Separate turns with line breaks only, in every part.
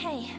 Hey.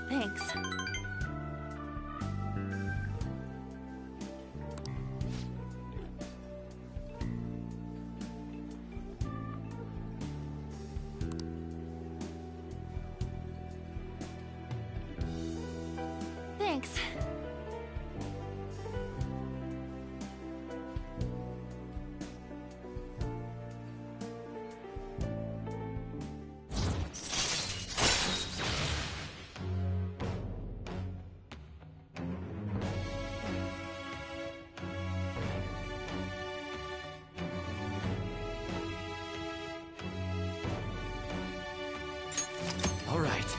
Thanks. Thanks.
All right.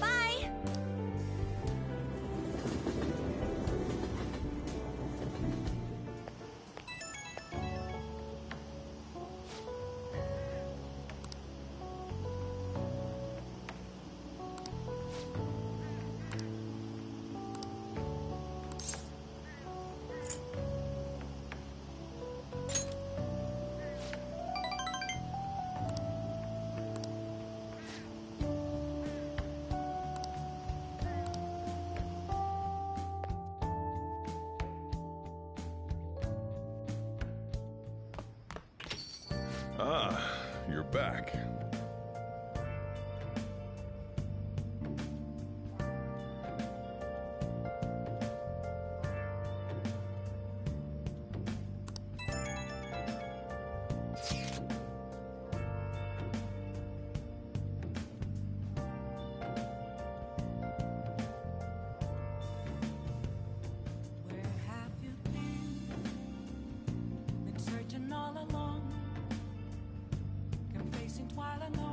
Bye!
Ah, you're back.
Where have you been? Been searching all along, confessing while I know.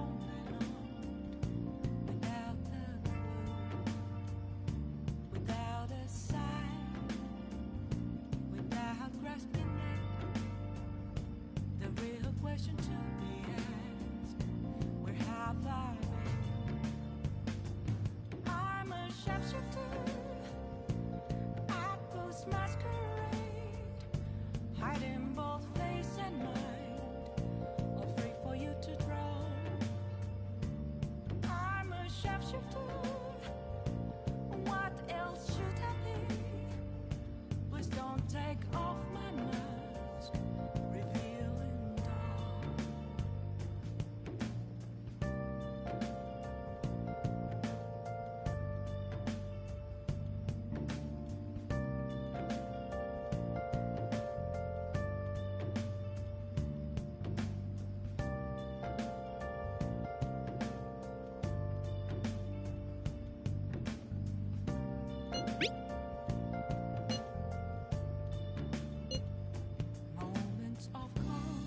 Moments of calm,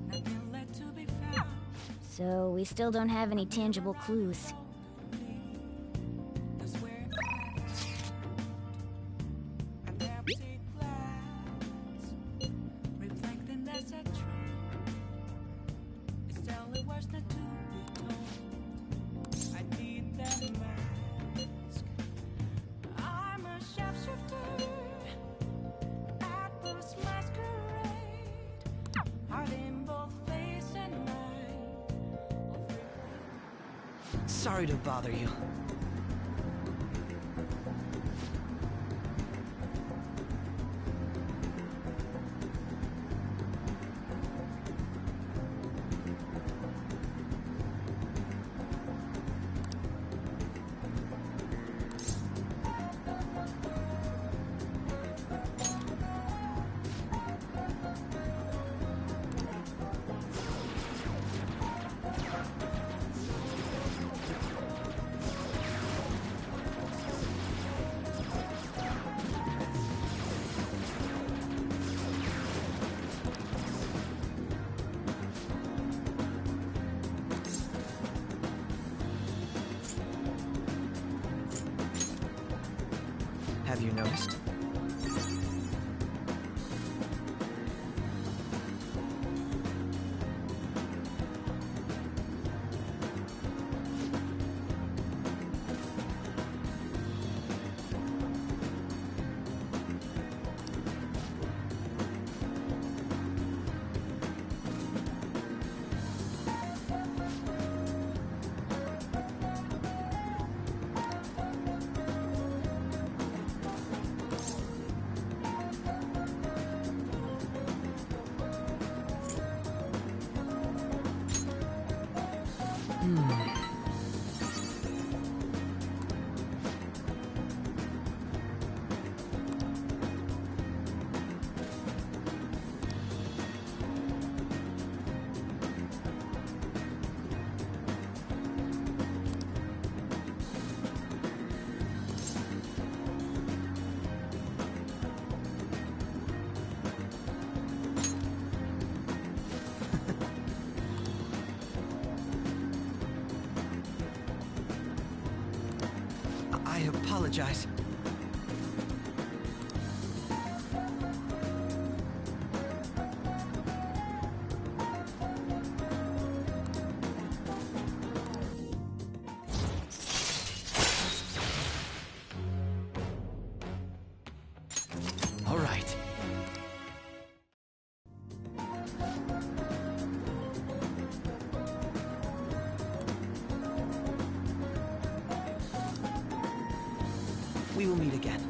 nothing left to be found.
So we still don't have any tangible clues.
That's where an empty glass, reflecting that's a truth. It's only words not to be told. I need that mask. I'm a shapeshifter at this masquerade, hiding both face and mind.
Sorry to bother you. Have you noticed? I apologize. All right. We will meet again.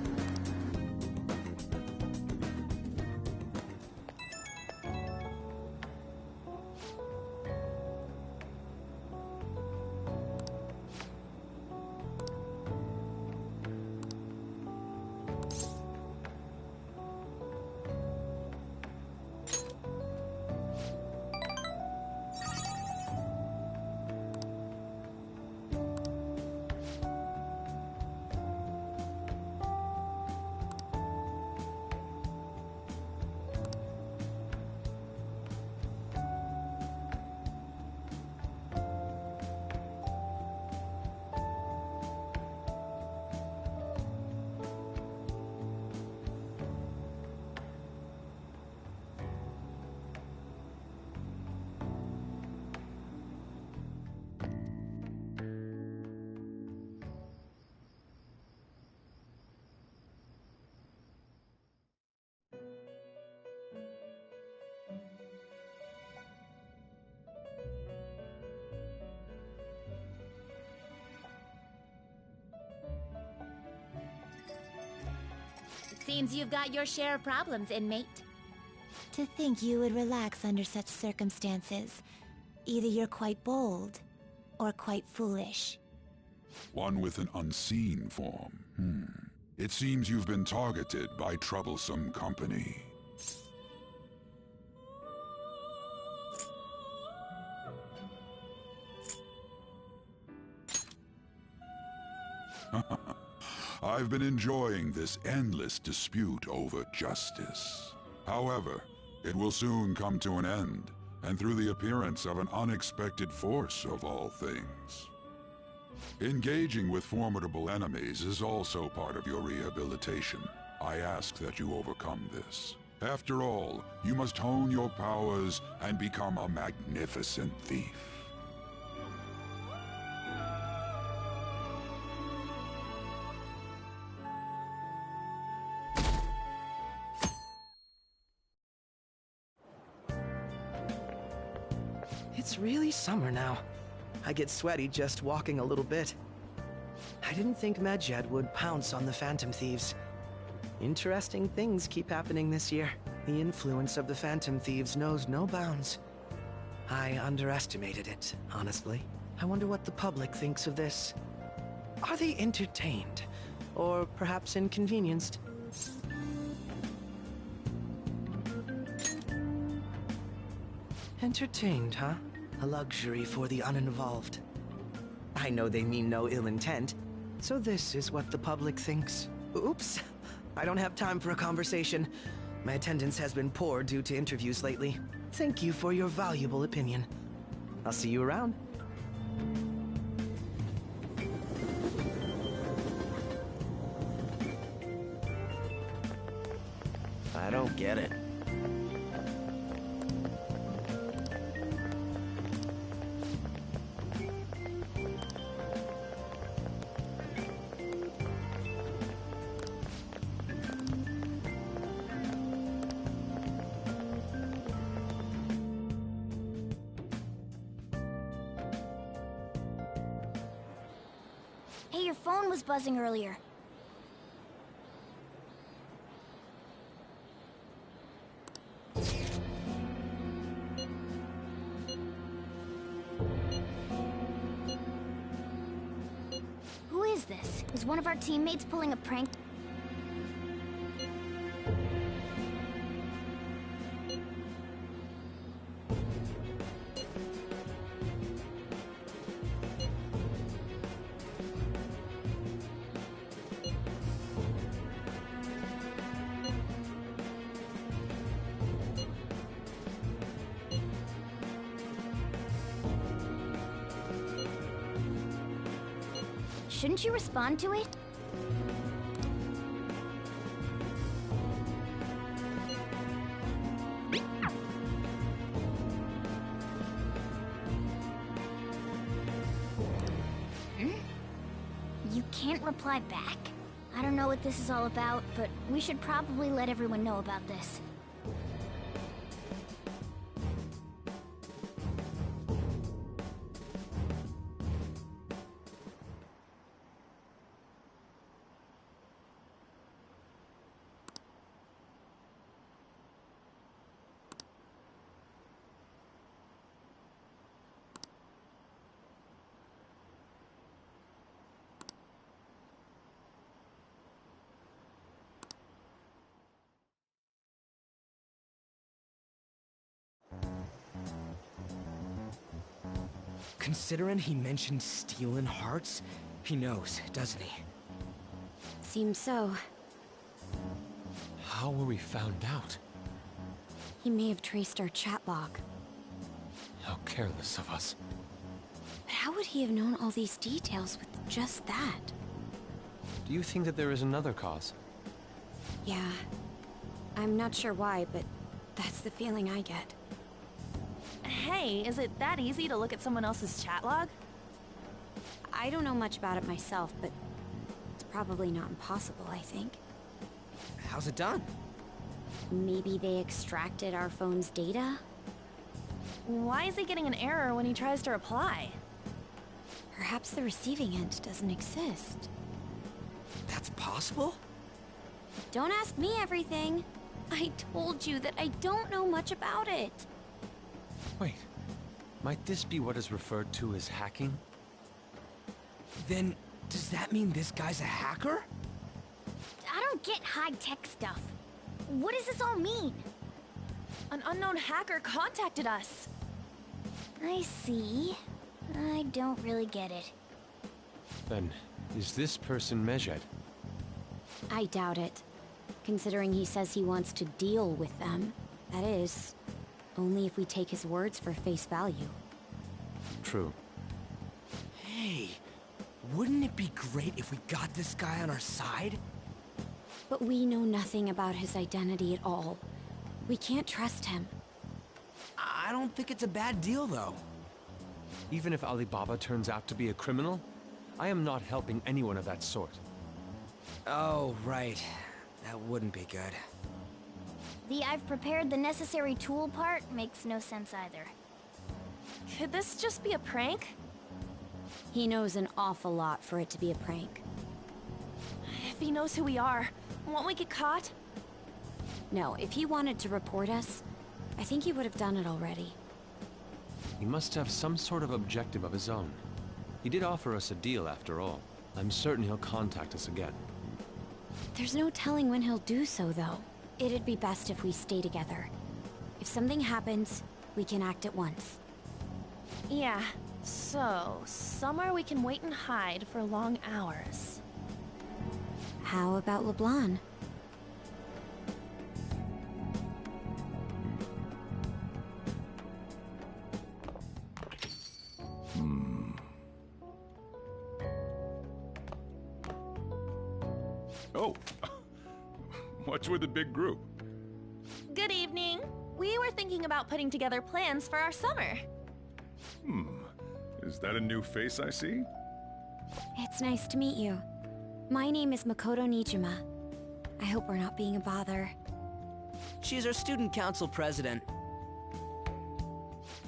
Seems you've got your share of problems, inmate. To think you would relax under such circumstances. Either you're quite bold, or quite foolish.
One with an unseen form. It seems you've been targeted by troublesome company. I've been enjoying this endless dispute over justice. However, it will soon come to an end, and through the appearance of an unexpected force of all things. Engaging with formidable enemies is also part of your rehabilitation. I ask that you overcome this. After all, you must hone your powers and become a magnificent thief.
It's really summer now. I get sweaty just walking a little bit. I didn't think Medjed would pounce on the Phantom Thieves. Interesting things keep happening this year. The influence of the Phantom Thieves knows no bounds. I underestimated it, honestly. I wonder what the public thinks of this. Are they entertained? Or perhaps inconvenienced? Entertained, huh? A luxury for the uninvolved. I know they mean no ill intent, so this is what the public thinks. Oops, I don't have time for a conversation. My attendance has been poor due to interviews lately. Thank you for your valuable opinion. I'll see you around. I don't get it.
Hey, your phone was buzzing earlier. Who is this? Is one of our teammates pulling a prank? Shouldn't you respond to it? You can't reply back? I don't know what this is all about, but we should probably let everyone know about this.
Considering he mentioned stealing hearts, he knows, doesn't he?
Seems so.
How were we found out?
He may have traced our chat log.
How careless of us.
But how would he have known all these details with just that?
Do you think that there is another cause?
Yeah. I'm not sure why, but that's the feeling I get.
Hey, is it that easy to look at someone else's chat log?
I don't know much about it myself, but it's probably not impossible, I think.
How's it done?
Maybe they extracted our phone's data?
Why is he getting an error when he tries to reply?
Perhaps the receiving end doesn't exist.
That's possible?
Don't ask me everything. I told you that I don't know much about it.
Wait, might this be what is referred to as hacking?
Then, does that mean this guy's a hacker?
I don't get high-tech stuff. What does this all mean?
An unknown hacker contacted us.
I see. I don't really get it.
Then, is this person Medjed?
I doubt it. Considering he says he wants to deal with them. That is, only if we take his words for face value.
True.
Hey, wouldn't it be great if we got this guy on our side?
But we know nothing about his identity at all. We can't trust him.
I don't think it's a bad deal, though.
Even if Alibaba turns out to be a criminal, I am not helping anyone of that sort.
Oh, right. That wouldn't be good.
The "I've prepared the necessary tool" part makes no sense either.
Could this just be a prank?
He knows an awful lot for it to be a prank.
If he knows who we are, won't we get caught?
No, if he wanted to report us, I think he would have done it already.
He must have some sort of objective of his own. He did offer us a deal after all. I'm certain he'll contact us again.
There's no telling when he'll do so, though. It'd be best if we stay together. If something happens, we can act at once.
Yeah, so somewhere we can wait and hide for long hours.
How about LeBlanc?
Oh, what's with the big group?
Good evening. We were thinking about putting together plans for our summer.
Is that a new face I see?
It's nice to meet you. My name is Makoto Nijima. I hope we're not being a bother.
She's our student council president.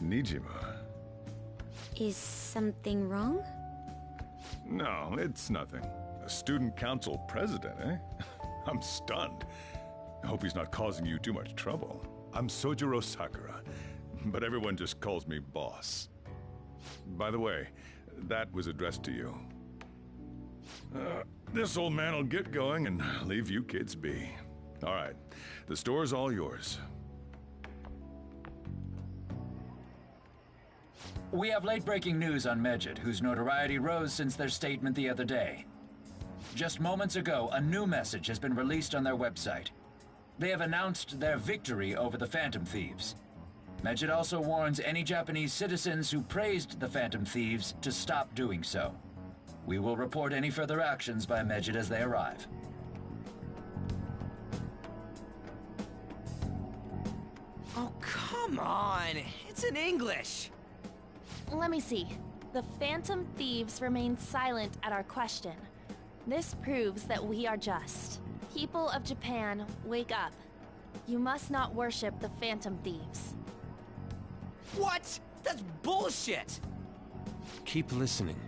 Nijima?
Is something wrong?
No, it's nothing. A student council president, eh? I'm stunned. I hope he's not causing you too much trouble. I'm Sojiro Sakura, but everyone just calls me boss. By the way, that was addressed to you. This old man will get going and leave you kids be. All right, the store's all yours.
We have late-breaking news on Medjed, whose notoriety rose since their statement the other day. Just moments ago, a new message has been released on their website. They have announced their victory over the Phantom Thieves. Medjed also warns any Japanese citizens who praised the Phantom Thieves to stop doing so. We will report any further actions by Medjed as they arrive.
Oh, come on! It's in English!
Let me see. The Phantom Thieves remain silent at our question. This proves that we are just. People of Japan, wake up. You must not worship the Phantom Thieves.
What? That's bullshit!
Keep listening.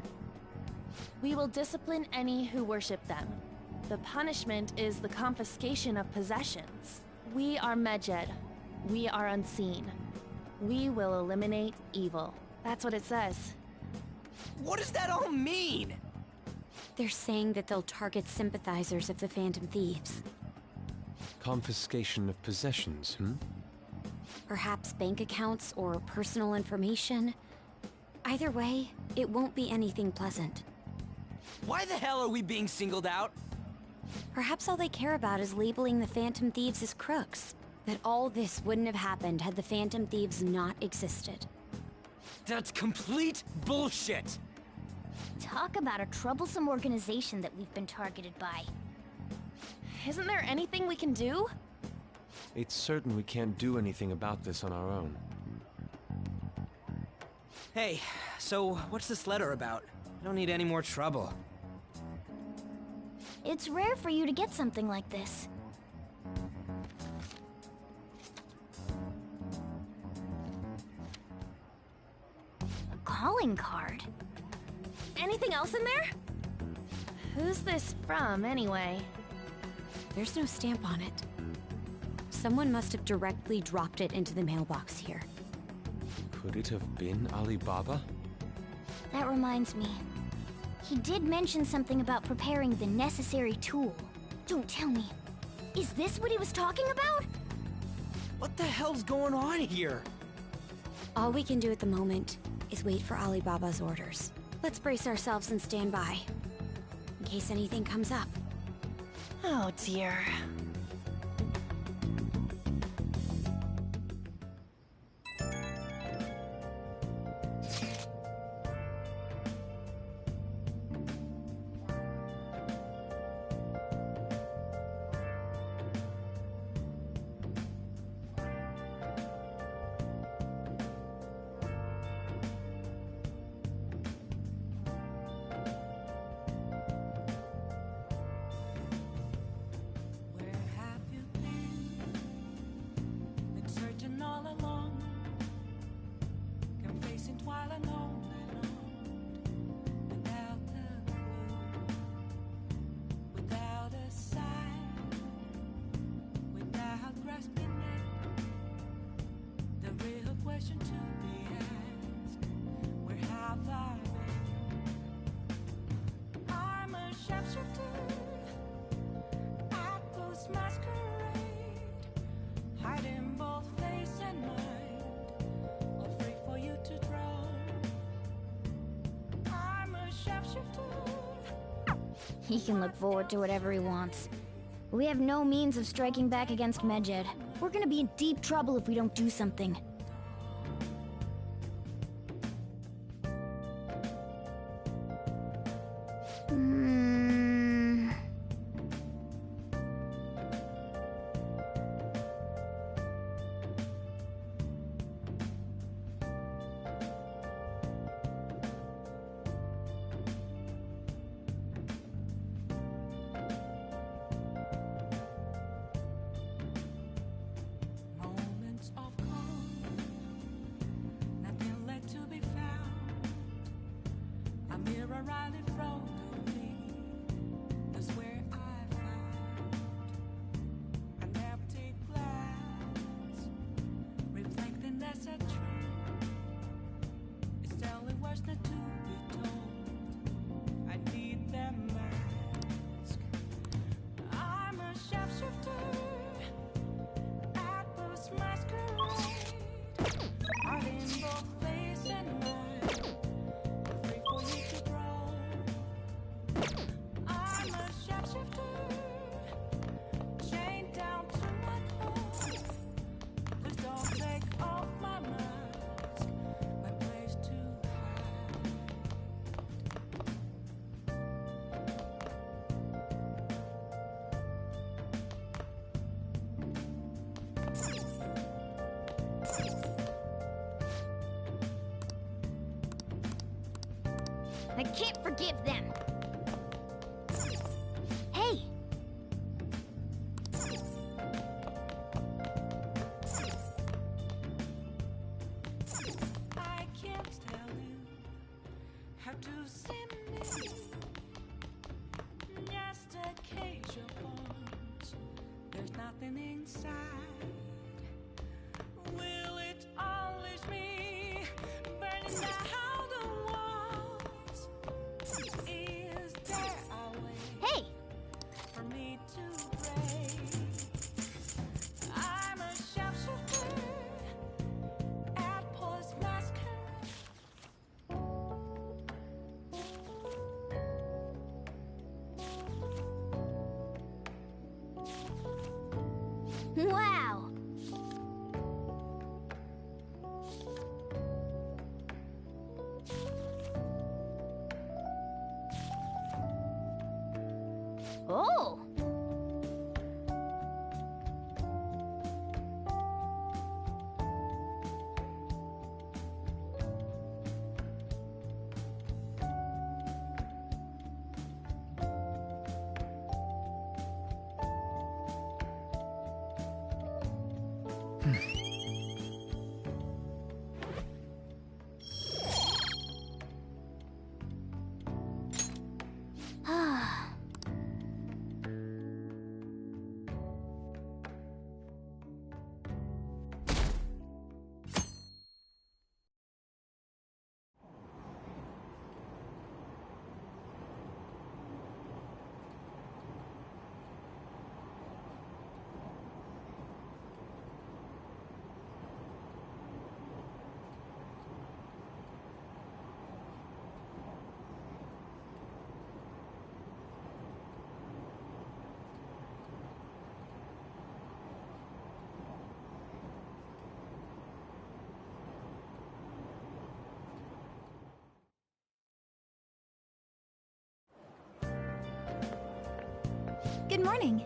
We will discipline any who worship them. The punishment is the confiscation of possessions. We are Medjed. We are unseen. We will eliminate evil. That's what it says.
What does that all mean?
They're saying that they'll target sympathizers of the Phantom Thieves.
Confiscation of possessions,
Perhaps bank accounts or personal information. Either way, it won't be anything pleasant.
Why the hell are we being singled out?
Perhaps all they care about is labeling the Phantom Thieves as crooks. That all this wouldn't have happened had the Phantom Thieves not existed.
That's complete bullshit!
Talk about a troublesome organization that we've been targeted by.
Isn't there anything we can do?
It's certain we can't do anything about this on our own.
Hey, so what's this letter about? I don't need any more trouble.
It's rare for you to get something like this. A calling card?
Anything else in there? Who's this from, anyway?
There's no stamp on it. Someone must have directly dropped it into the mailbox here.
Could it have been Alibaba?
That reminds me. He did mention something about preparing the necessary tool. Don't tell me. Is this what he was talking about?
What the hell's going on here?
All we can do at the moment is wait for Alibaba's orders. Let's brace ourselves and stand by, in case anything comes up.
Oh dear.
Where have you been? Been searching all along, kept facing twilight on and on, without a clue, without a sign, without grasping it. The real question to be asked: where have I been? I'm a sharpshooter. Apples masquerade, hiding both face and mind, afraid for you to draw. I'm a sharpshooter.
He can look forward to whatever he wants. We have no means of striking back against Medjed. We're gonna be in deep trouble if we don't do something.
Moments of calm, nothing left to be found. A mirror right in front of me, that's where I found an empty glass, reflecting that's a truth. It's telling words not to be told. I need that mask. I'm a sharpshooter. Apples masquerade, hiding both face and mind, afraid for you to draw. I'm a sharpshooter, chained down to my core. Please don't take off my mask, my place to hide.
I can't forgive them. Hey!
I can't tell you how to see me. Just a cage of bones. There's nothing inside. Will it unleash me? Burning down the walls. Is there a way
Hey!
for me to break? I'm a sharpshooter. Apples masquerade.
Wow! Oh!
Good morning.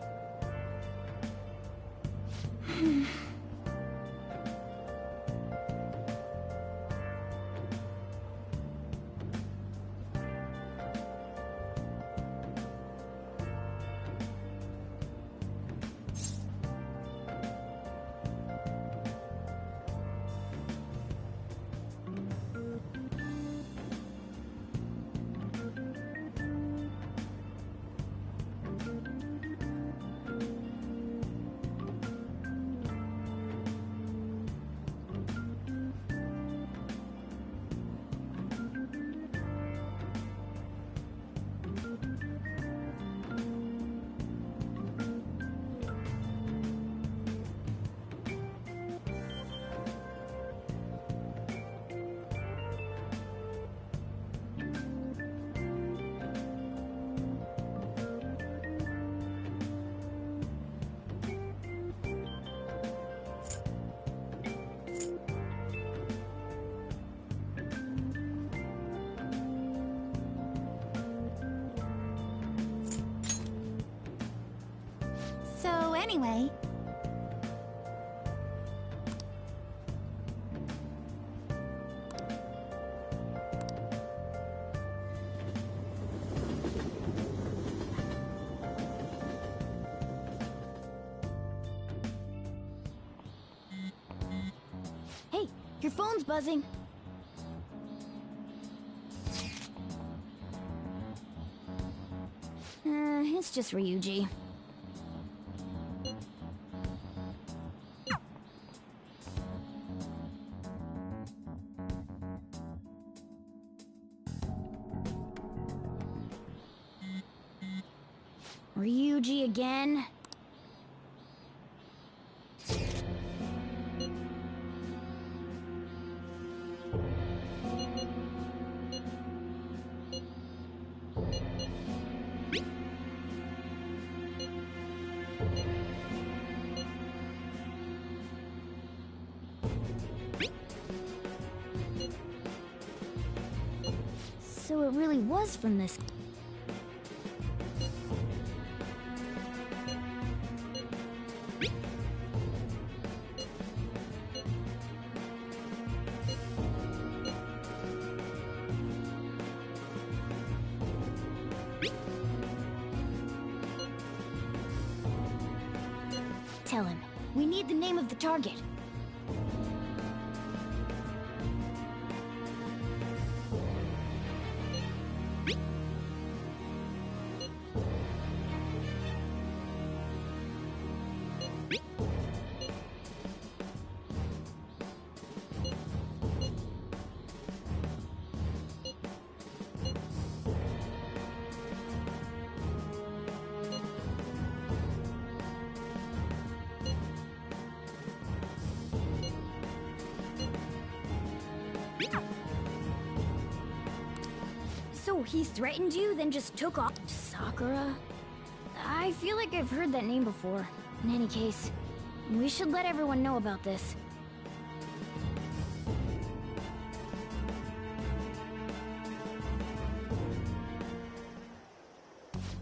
So anyway...
Hey, your phone's buzzing. It's just Ryuji. Ryuji again? So it really was from this. Tell him. We need the name of the target. So he threatened you, then just took off? Sakura? I feel like I've heard that name before. In any case, we should let everyone know about this.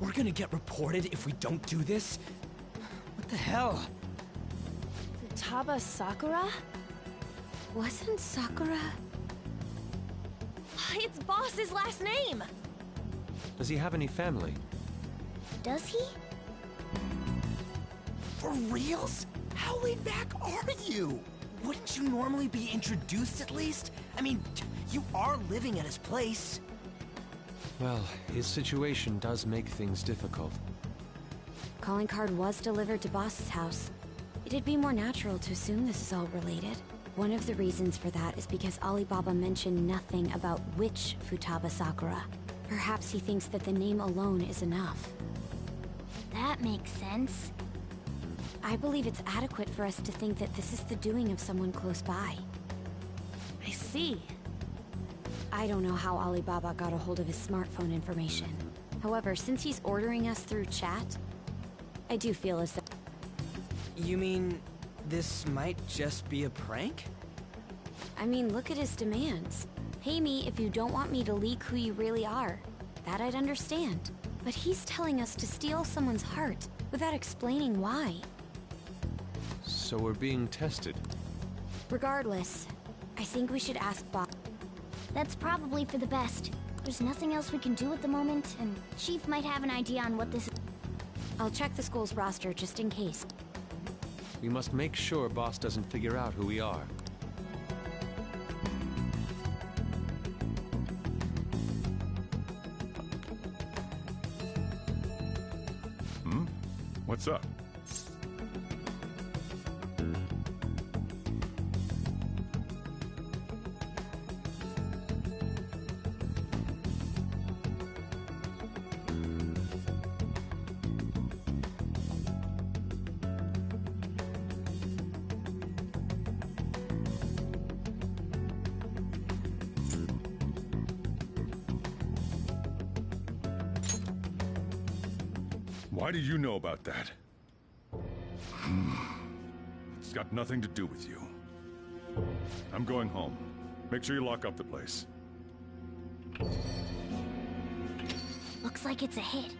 We're gonna get reported if we don't do this? What the hell?
Futaba Sakura?
Wasn't Sakura...
It's Boss's last name!
Does he have any family?
Does he?
For reals? How laid back are you? Wouldn't you normally be introduced at least? I mean, you are living at his place.
Well, his situation does make things difficult.
Calling card was delivered to Boss's house. It'd be more natural to assume this is all related. One of the reasons for that is because Alibaba mentioned nothing about which Futaba Sakura. Perhaps he thinks that the name alone is enough.
That makes sense.
I believe it's adequate for us to think that this is the doing of someone close by.
I see.
I don't know how Alibaba got a hold of his smartphone information. However, since he's ordering us through chat, I do feel as though...
You mean, this might just be a prank?
I mean, look at his demands. Pay me if you don't want me to leak who you really are. That I'd understand. But he's telling us to steal someone's heart without explaining why.
So we're being tested.
Regardless, I think we should ask Bob.
That's probably for the best. There's nothing else we can do at the moment, and Chief might have an idea on what this is.
I'll check the school's roster just in case.
We must make sure Boss doesn't figure out who we are.
What's up? Why do you know about that? It's got nothing to do with you. I'm going home. Make sure you lock up the place.
Looks like it's a hit.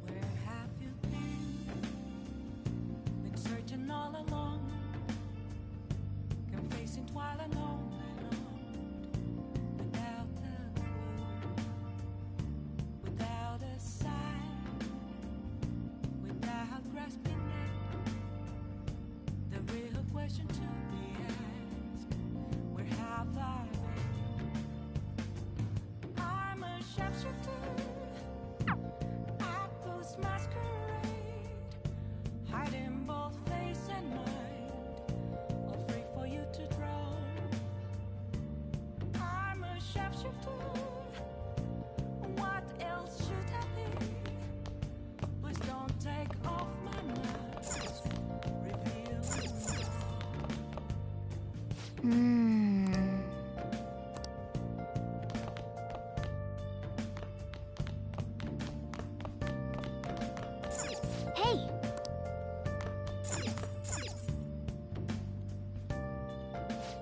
Where have you been? Been searching all along, confessing while alone and on, without a clue, without a sign, without grasping at the real question to be asked. Where have I been? I'm a sharpshooter. Apples masquerade, hiding both face and mind, all free for you to draw. I'm a sharpshooter. What else should I be? Please don't take off my mask. Reveal
Hey!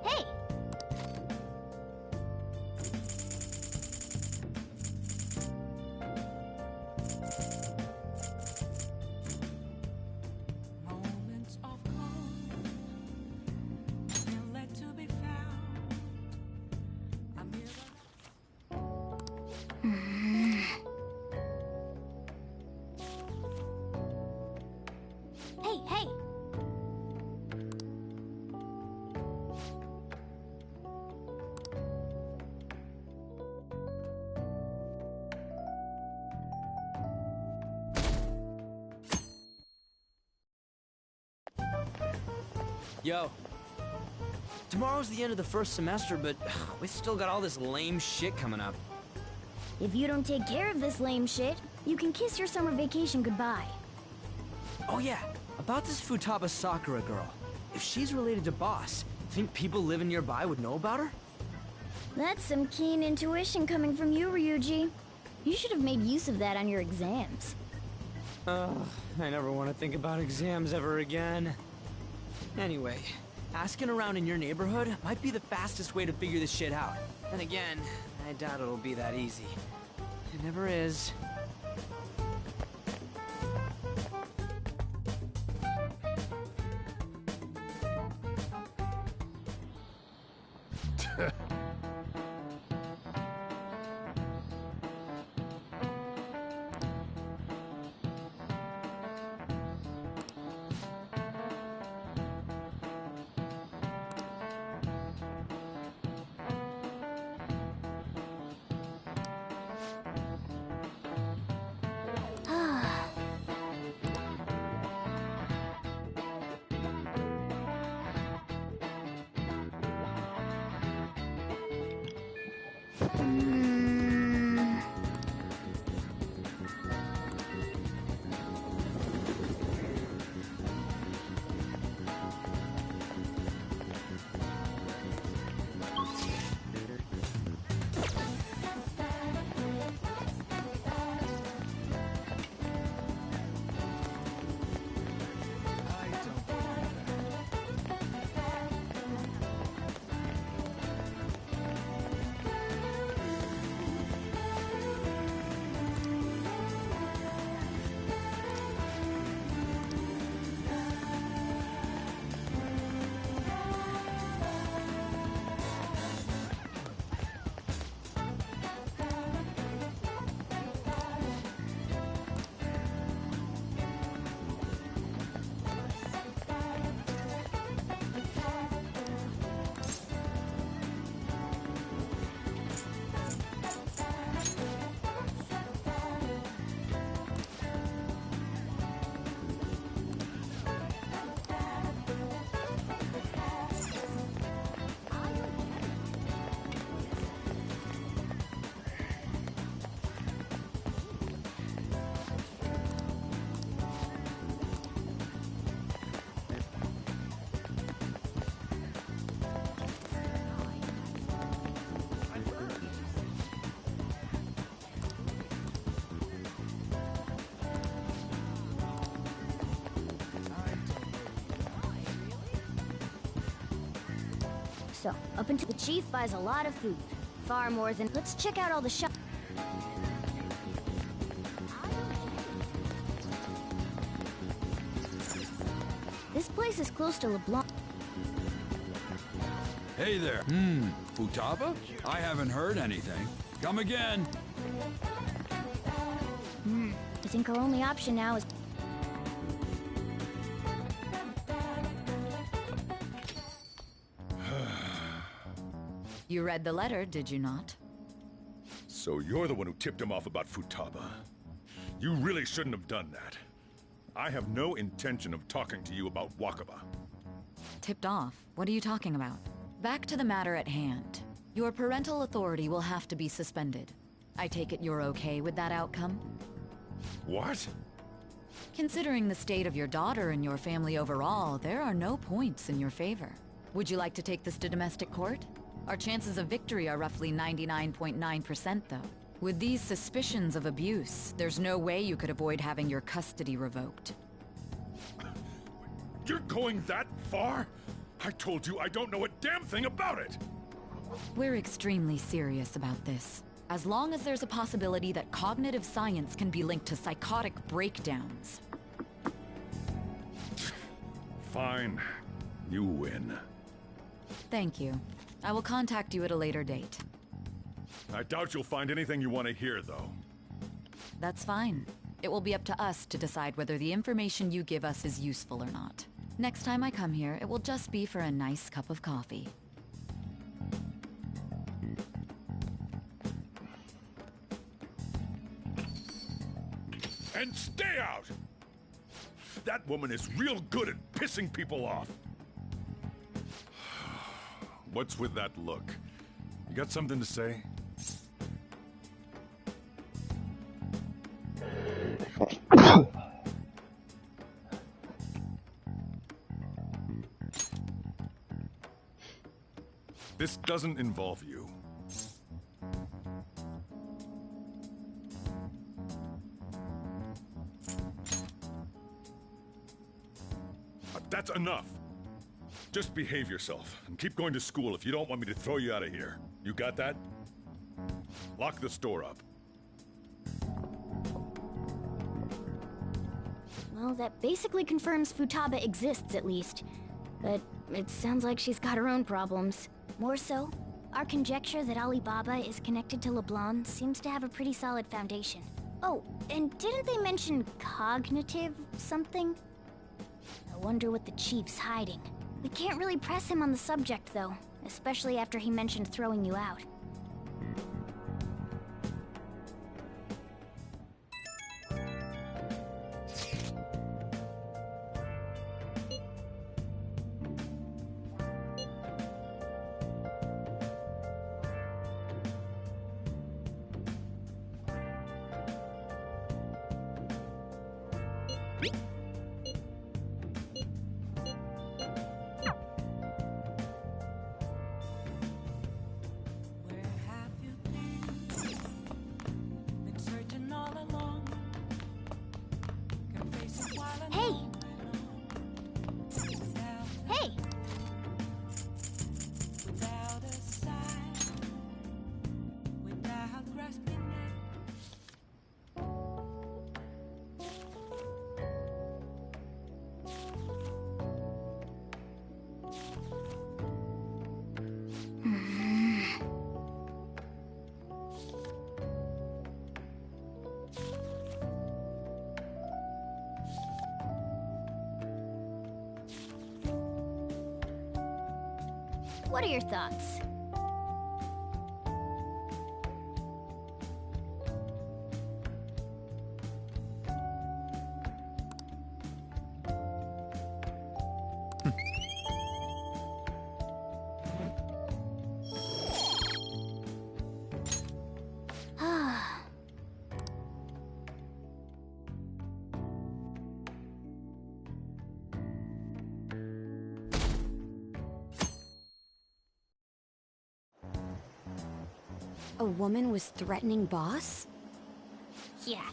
Hey!
moments of calm, inlet to be found. I'm here.
Hey, hey!
Yo. Tomorrow's the end of the first semester, but we still got all this lame shit coming up.
If you don't take care of this lame shit, you can kiss your summer vacation goodbye.
Oh yeah, about this Futaba Sakura girl. If she's related to Boss, think people living nearby would know about her?
That's some keen intuition coming from you, Ryuji. You should have made use of that on your exams.
Ugh, I never want to think about exams ever again. Anyway, asking around in your neighborhood might be the fastest way to figure this shit out. Then again, I doubt it'll be that easy. It never is.
So, up until the chief buys a lot of food. Far more than... Let's check out all the shop... This place is close to LeBlanc.
Hey there. Futaba? I haven't heard anything. Come again.
I think our only option now is...
You read the letter, did you not?
So you're the one who tipped him off about Futaba. You really shouldn't have done that. I have no intention of talking to you about Wakaba.
Tipped off? What are you talking about? Back to the matter at hand. Your parental authority will have to be suspended. I take it you're okay with that outcome?
What?
Considering the state of your daughter and your family overall, there are no points in your favor. Would you like to take this to domestic court? Our chances of victory are roughly 99.9%, though. With these suspicions of abuse, there's no way you could avoid having your custody revoked.
You're going that far? I told you I don't know a damn thing about it!
We're extremely serious about this. As long as there's a possibility that cognitive science can be linked to psychotic breakdowns.
Fine. You win.
Thank you. I will contact you at a later date.
I doubt you'll find anything you want to hear, though.
That's fine. It will be up to us to decide whether the information you give us is useful or not. Next time I come here, it will just be for a nice cup of coffee.
And stay out! That woman is real good at pissing people off. What's with that look? You got something to say? This doesn't involve you. That's enough. Just behave yourself and keep going to school if you don't want me to throw you out of here. You got that? Lock the store up.
Well, that basically confirms Futaba exists, at least. But it sounds like she's got her own problems. More so, our conjecture that Alibaba is connected to LeBlanc seems to have a pretty solid foundation. Oh, and didn't they mention cognitive something? I wonder what the chief's hiding. We can't really press him on the subject, though, especially after he mentioned throwing you out. What are your thoughts?
A woman was threatening Boss?
Yeah.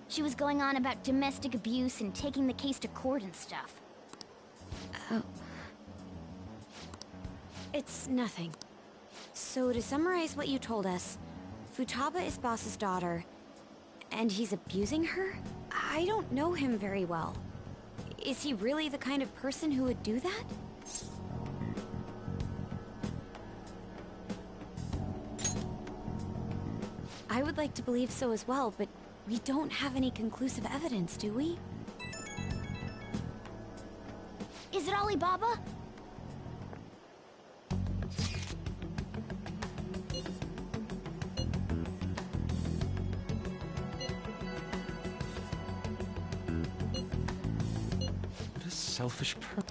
She was going on about domestic abuse and taking the case to court and stuff.
Oh. It's nothing. So to summarize what you told us, Futaba is Boss's daughter, and he's abusing her? I don't know him very well. Is he really the kind of person who would do that? I would like to believe so as well, but we don't have any conclusive evidence, do we?
Is it Alibaba?
What a selfish person.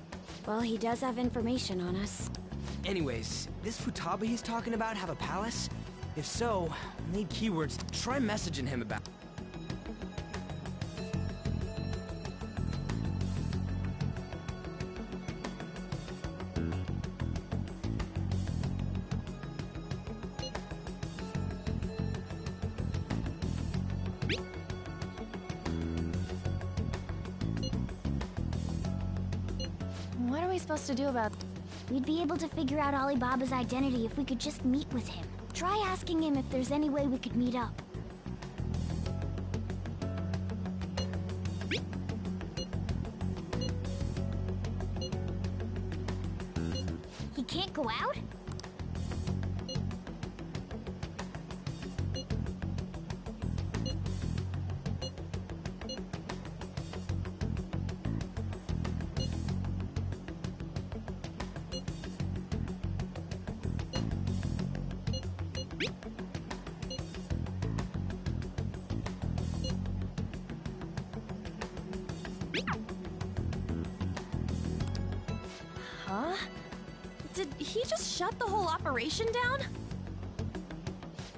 Well, he does have information on us.
Anyways, this Futaba he's talking about have a palace? If so, I need keywords. Try messaging him about.
What are we supposed to do about...
We'd be able to figure out Alibaba's identity if we could just meet with him. Try asking him if there's any way we could meet up. He can't go out?
Huh? Did he just shut the whole operation down?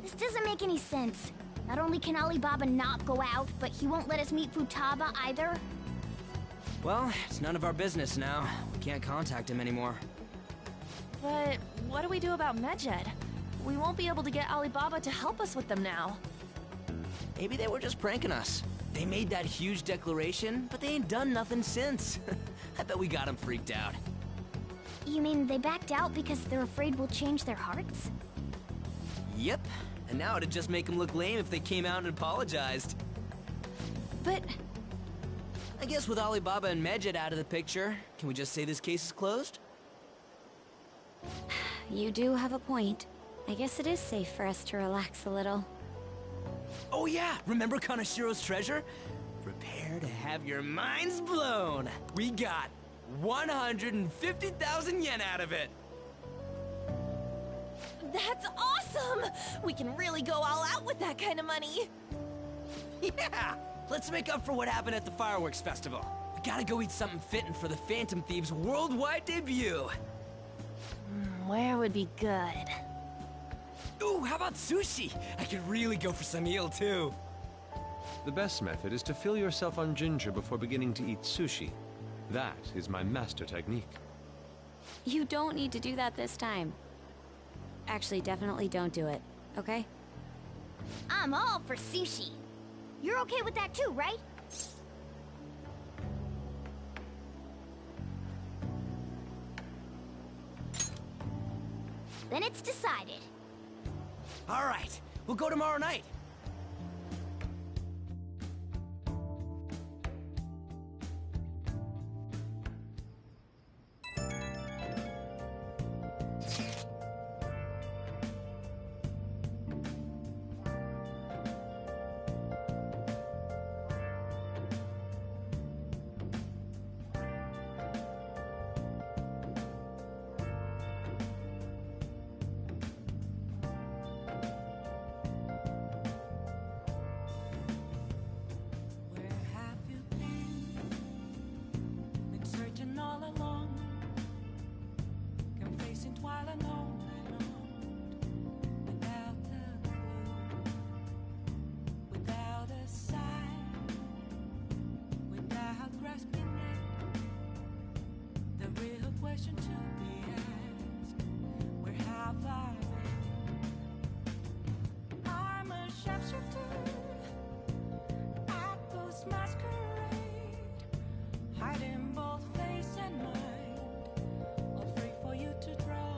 This doesn't make any sense. Not only can Alibaba not go out, but he won't let us meet Futaba either.
Well, it's none of our business now. We can't contact him anymore.
But what do we do about Medjed? We won't be able to get Alibaba to help us with them now.
Maybe they were just pranking us. They made that huge declaration, but they ain't done nothing since. I bet we got them freaked out.
You mean they backed out because they're afraid we'll change their hearts?
Yep, and now it'd just make them look lame if they came out and apologized.
But...
I guess with Alibaba and Medjed out of the picture, can we just say this case is closed?
You do have a point. I guess it is safe for us to relax a little.
Oh yeah, remember Kanashiro's treasure? Prepare to have your minds blown! We got 150,000 yen out of it!
That's awesome! We can really go all out with that kind of money!
Yeah! Let's make up for what happened at the fireworks festival. We gotta go eat something fitting for the Phantom Thieves' worldwide debut!
Where would be good?
Ooh, how about sushi? I could really go for some eel, too.
The best method is to fill yourself on ginger before beginning to eat sushi. That is my master technique.
You don't need to do that this time. Actually, definitely don't do it, okay?
I'm all for sushi. You're okay with that too, right? Then it's decided.
All right, we'll go tomorrow night.
Where have you been? Been searching all along, confessing while alone without a clue, without a sign, without grasping it. The real question to be asked: where have I been? I'm a sharpshooter at Ghost Masquerade, hiding both face and mind, all free for you to draw.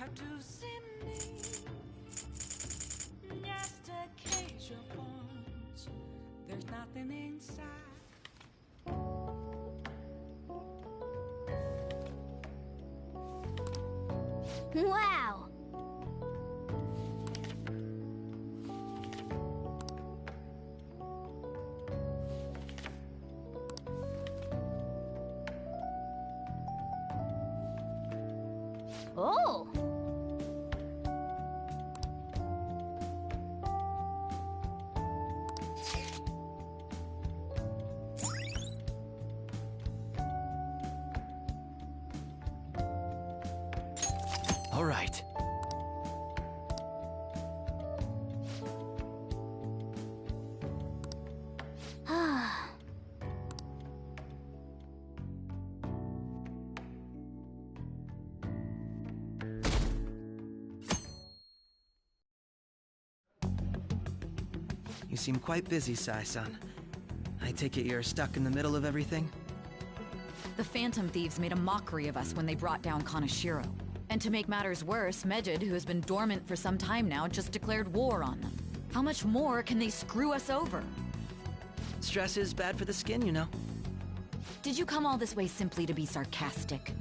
have to see me. Just a cage of bones. There's nothing inside.
Wow! Oh!
All right. You seem quite busy, Sai-san. I take it you're stuck in the middle of everything?
The Phantom Thieves made a mockery of us when they brought down Kaneshiro. And to make matters worse, Mejid, who has been dormant for some time now, just declared war on them. How much more can they screw us over?
Stress is bad for the skin, you know.
Did you come all this way simply to be sarcastic?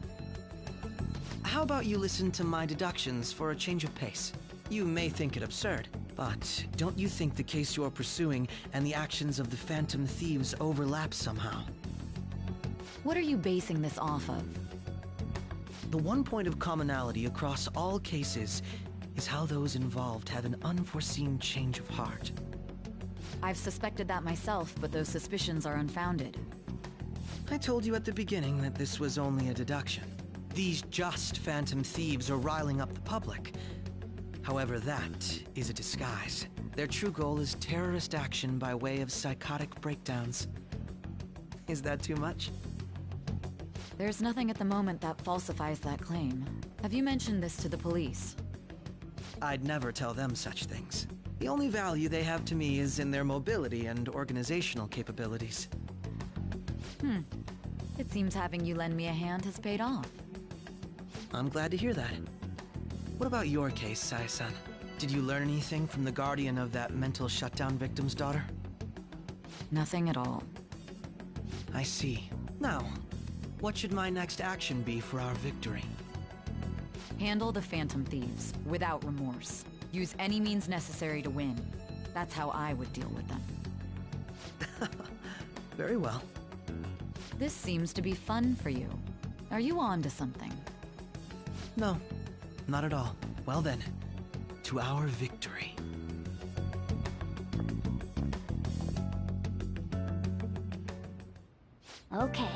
How about you listen to my deductions for a change of pace? You may think it absurd, but don't you think the case you're pursuing and the actions of the Phantom Thieves overlap somehow?
What are you basing this off of?
The one point of commonality across all cases is how those involved have an unforeseen change of heart.
I've suspected that myself, but those suspicions are unfounded.
I told you at the beginning that this was only a deduction. These just Phantom Thieves are riling up the public. However, that is a disguise. Their true goal is terrorist action by way of psychotic breakdowns. Is that too much?
There's nothing at the moment that falsifies that claim. Have you mentioned this to the police?
I'd never tell them such things. The only value they have to me is in their mobility and organizational capabilities.
It seems having you lend me a hand has paid off.
I'm glad to hear that. What about your case, Sai-san? Did you learn anything from the guardian of that mental shutdown victim's daughter?
Nothing at all.
I see. Now, what should my next action be for our victory?
Handle the Phantom Thieves, without remorse. Use any means necessary to win. That's how I would deal with them.
Very well.
This seems to be fun for you. Are you on to something?
No, not at all. Well then, to our victory.
Okay.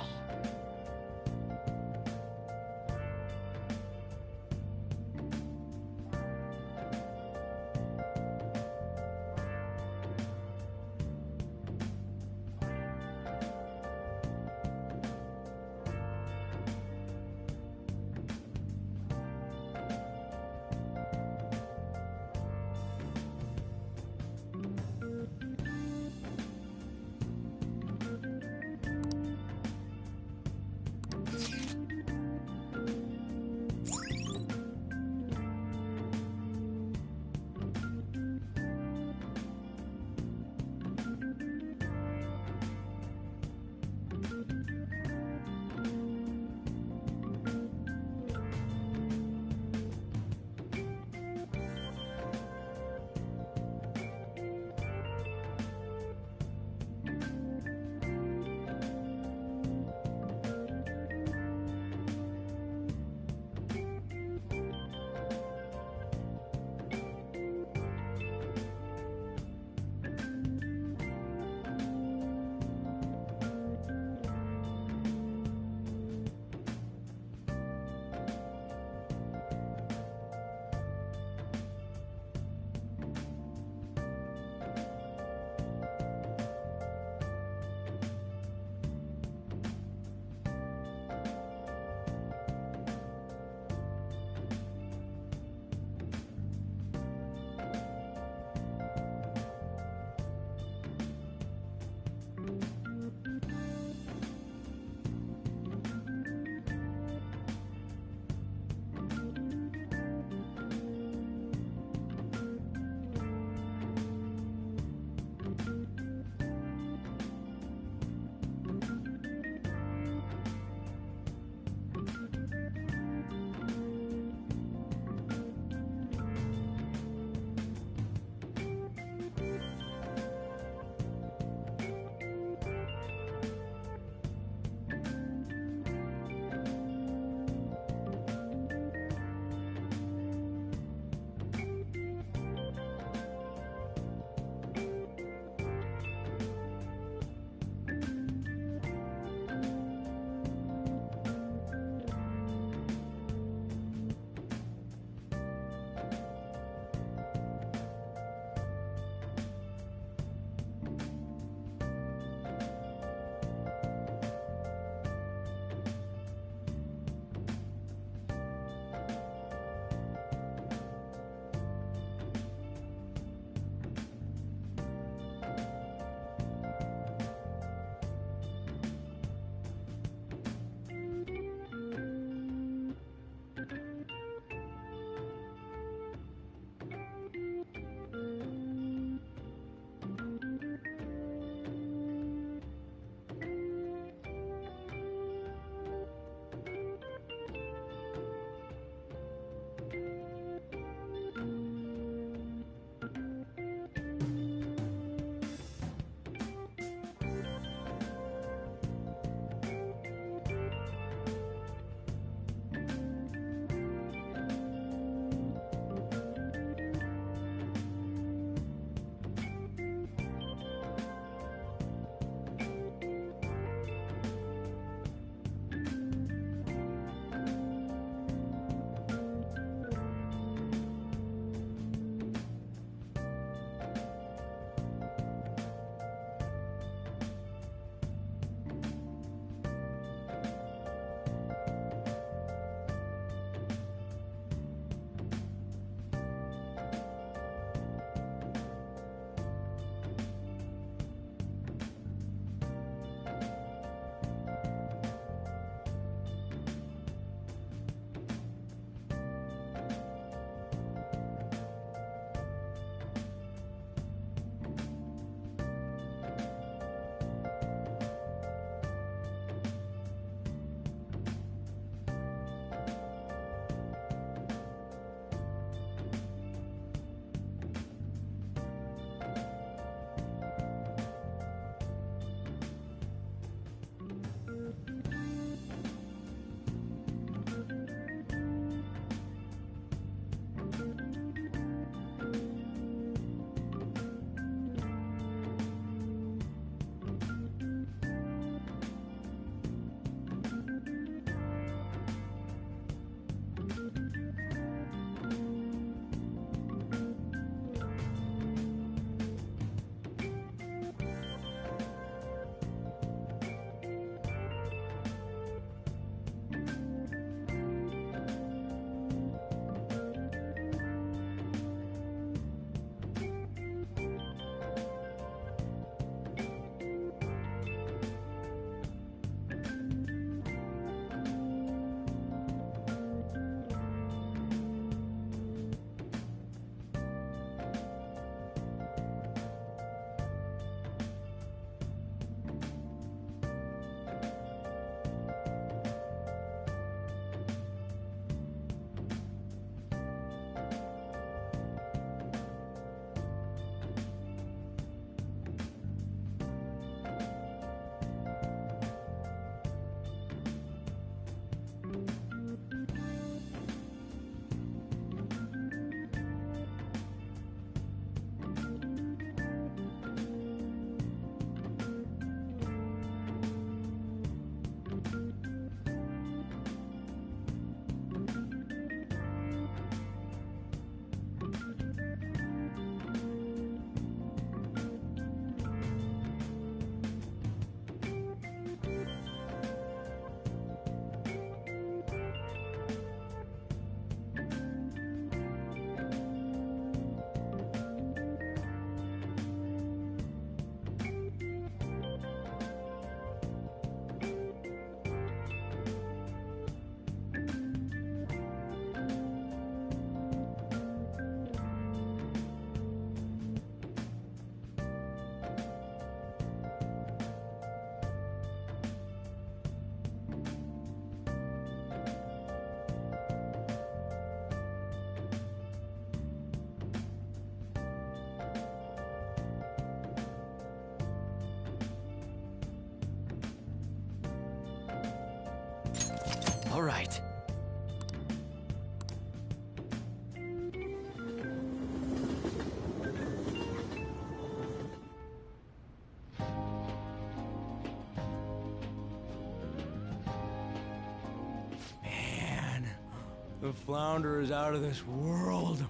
The flounder is out of this world.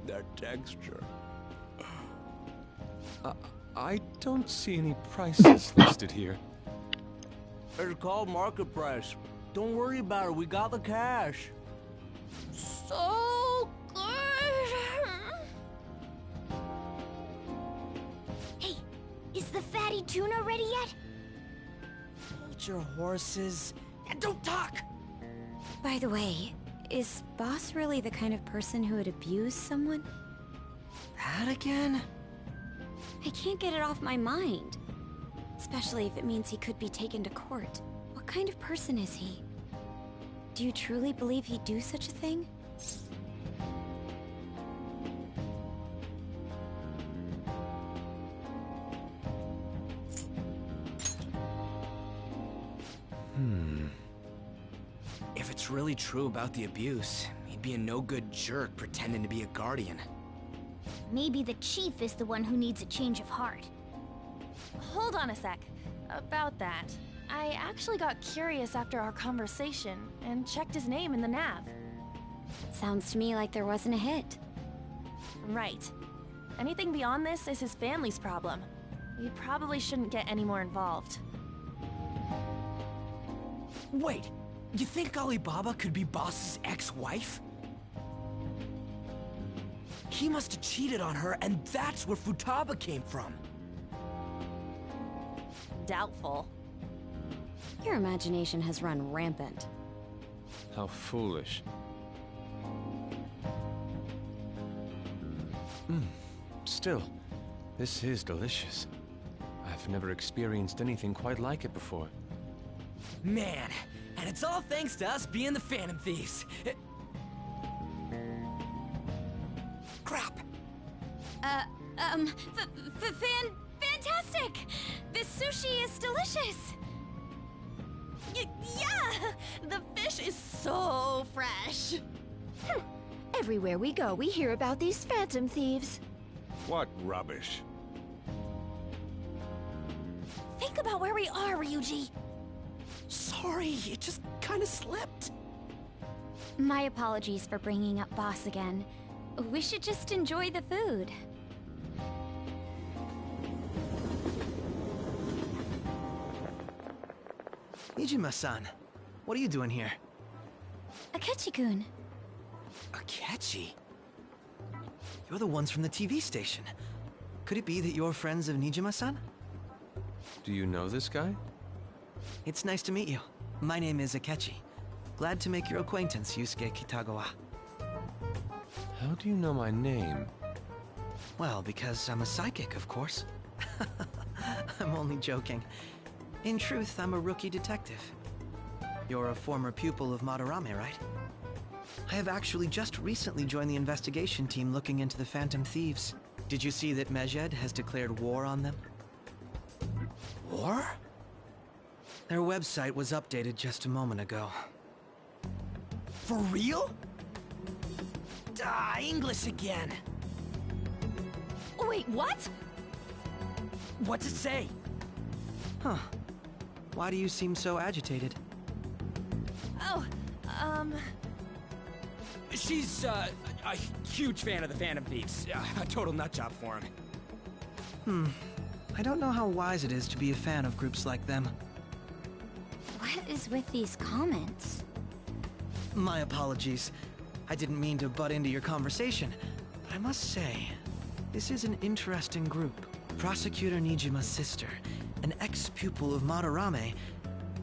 That texture.
I don't see any prices listed here.
It's called market price. Don't worry about it, we got the cash.
So good! Hey, is the fatty tuna ready yet?
Hold your horses and don't talk!
By the way, is Boss really the kind of person who would abuse someone?
That again?
I can't get it off my mind. Especially if it means he could be taken to court. What kind of person is he? Do you truly believe he'd do such a thing?
If it's really true about the abuse, he'd be a no-good jerk pretending to be a guardian.
Maybe the chief is the one who needs a change of heart.
Hold on a sec. About that, I actually got curious after our conversation and checked his name in the nav.
Sounds to me like there wasn't a hit.
Right. Anything beyond this is his family's problem. We probably shouldn't get any more involved.
Wait, you think Alibaba could be Boss's ex-wife? He must have cheated on her, and that's where Futaba came from.
Doubtful.
Your imagination has run rampant.
How foolish. Still, this is delicious. I've never experienced anything quite like it before.
Man, and it's all thanks to us being the Phantom Thieves. Crap.
Fantastic! This sushi is delicious!
Yeah! The fish is so fresh!
Everywhere we go, we hear about these phantom thieves.
What rubbish.
Think about where we are, Ryuji!
Sorry, it just kind of slipped.
My apologies for bringing up Boss again. We should just enjoy the food.
Nijima-san, what are you doing here?
Akechi-kun.
Akechi? You're the ones from the TV station. Could it be that you're friends of Nijima-san?
Do you know this guy?
It's nice to meet you. My name is Akechi. Glad to make your acquaintance, Yusuke Kitagawa.
How do you know my name?
Well, because I'm a psychic, of course. I'm only joking. In truth, I'm a rookie detective. You're a former pupil of Madarame, right? I have actually just recently joined the investigation team looking into the Phantom Thieves. Did you see that Mejed has declared war on them?
War?
Their website was updated just a moment ago.
For real? English again.
Wait, what?
What's it say?
Huh. Why do you seem so agitated?
Oh,
She's, a huge fan of the Phantom Thieves. A total nutjob for him.
I don't know how wise it is to be a fan of groups like them.
What is with these comments?
My apologies. I didn't mean to butt into your conversation, but I must say, this is an interesting group. Prosecutor Nijima's sister, an ex-pupil of Madarame,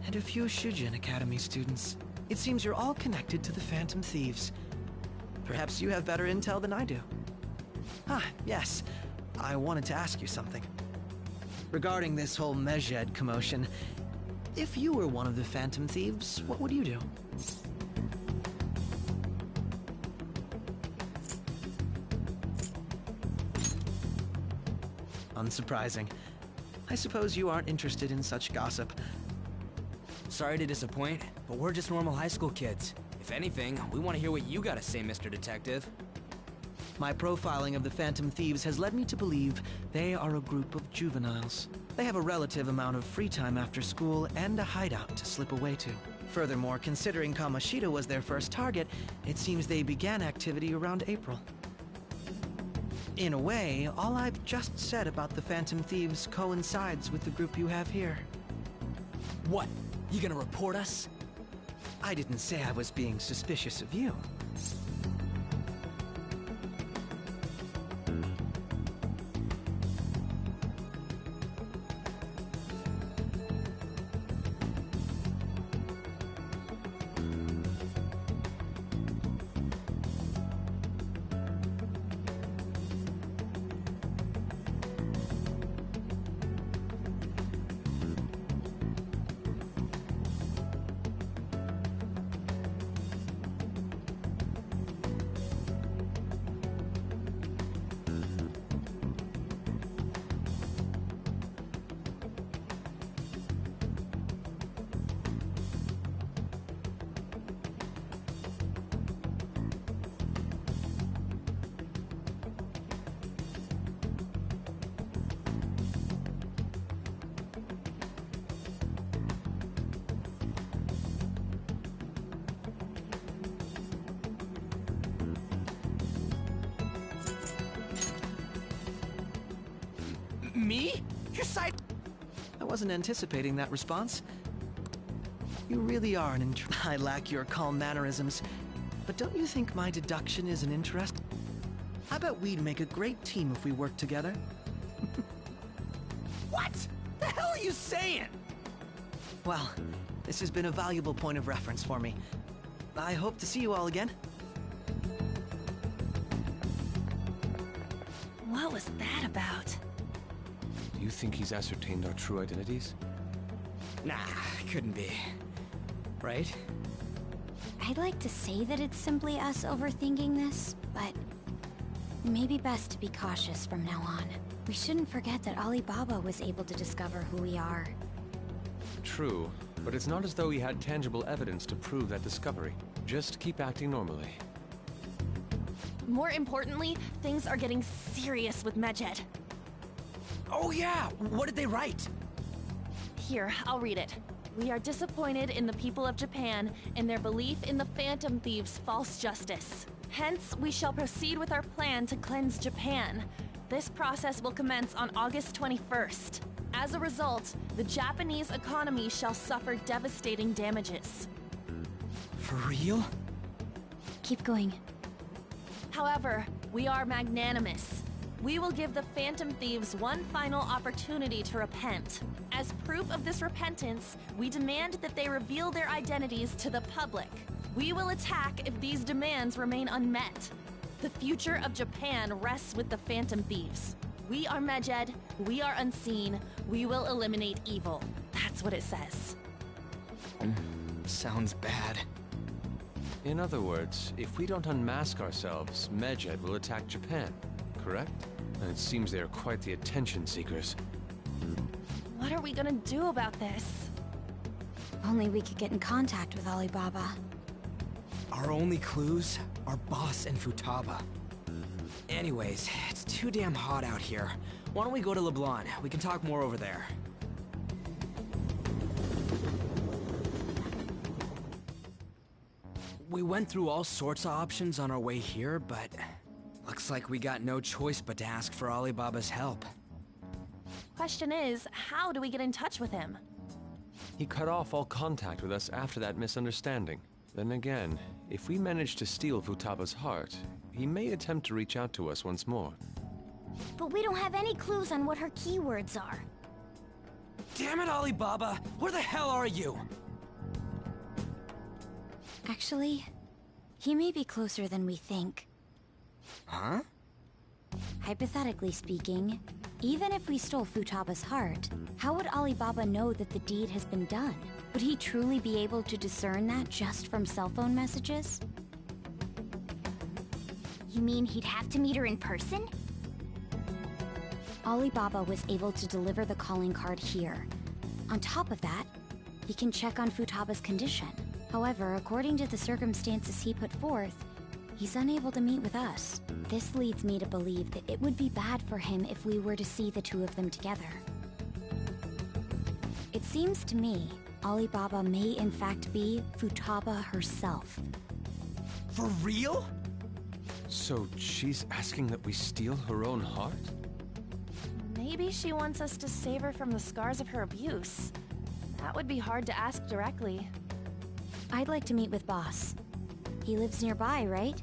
and a few Shujin Academy students. It seems you're all connected to the Phantom Thieves. Perhaps you have better intel than I do. Ah, yes. I wanted to ask you something. Regarding this whole Mejed commotion, if you were one of the Phantom Thieves, what would you do? Unsurprising. I suppose you aren't interested in such gossip.
Sorry to disappoint, but we're just normal high school kids. If anything, we want to hear what you gotta say, Mr. Detective.
My profiling of the Phantom Thieves has led me to believe they are a group of juveniles. They have a relative amount of free time after school and a hideout to slip away to. Furthermore, considering Kamoshida was their first target, it seems they began activity around April. In a way, all I've just said about the Phantom Thieves coincides with the group you have here.
What? You gonna report us?
I didn't say I was being suspicious of you.
Me? Your side...
I wasn't anticipating that response. You really are an I lack your calm mannerisms, but don't you think my deduction is an interest? I bet we'd make a great team if we worked together.
What the hell are you saying?
Well, this has been a valuable point of reference for me. I hope to see you all again.
What was that about?
Do you think he's ascertained our true identities?
Nah, couldn't be. Right?
I'd like to say that it's simply us overthinking this, but maybe best to be cautious from now on. We shouldn't forget that Alibaba was able to discover who we are.
True, but it's not as though he had tangible evidence to prove that discovery. Just keep acting normally.
More importantly, things are getting serious with Medjed.
Oh yeah, what did they write?
Here, I'll read it. We are disappointed in the people of Japan in their belief in the Phantom Thieves' false justice. Hence, we shall proceed with our plan to cleanse Japan. This process will commence on August 21st. As a result, the Japanese economy shall suffer devastating damages.
For real?
Keep going.
However, we are magnanimous. We will give the Phantom Thieves one final opportunity to repent. As proof of this repentance, we demand that they reveal their identities to the public. We will attack if these demands remain unmet. The future of Japan rests with the Phantom Thieves. We are Medjed, we are unseen, we will eliminate evil. That's what it says.
Sounds bad.
In other words, if we don't unmask ourselves, Medjed will attack Japan, correct? And it seems they are quite the attention seekers.
What are we gonna do about this?
Only we could get in contact with Alibaba.
Our only clues are Boss and Futaba. Anyways, it's too damn hot out here. Why don't we go to Leblon? We can talk more over there. We went through all sorts of options on our way here, but looks like we got no choice but to ask for Alibaba's help.
Question is, how do we get in touch with him?
He cut off all contact with us after that misunderstanding. Then again, if we manage to steal Futaba's heart, he may attempt to reach out to us once more.
But we don't have any clues on what her keywords are.
Damn it, Alibaba! Where the hell are you?
Actually, he may be closer than we think.
Huh?
Hypothetically speaking, even if we stole Futaba's heart, how would Alibaba know that the deed has been done? Would he truly be able to discern that just from cell phone messages?
You mean he'd have to meet her in person?
Alibaba was able to deliver the calling card here. On top of that, he can check on Futaba's condition. However, according to the circumstances he put forth, he's unable to meet with us. This leads me to believe that it would be bad for him if we were to see the two of them together. It seems to me Alibaba may in fact be Futaba herself.
For real?
So she's asking that we steal her own heart?
Maybe she wants us to save her from the scars of her abuse. That would be hard to ask directly.
I'd like to meet with Boss. He lives nearby, right?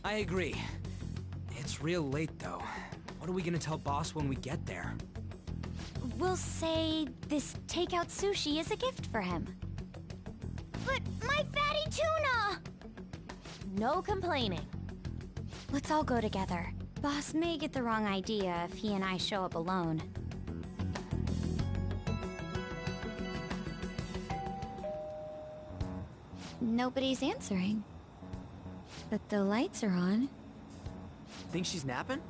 I agree. It's real late, though. What are we gonna tell Boss when we get there?
We'll say this takeout sushi is a gift for him. But my fatty tuna!
No complaining.
Let's all go together. Boss may get the wrong idea if he and I show up alone. Nobody's answering. But the lights are on.
Think she's napping?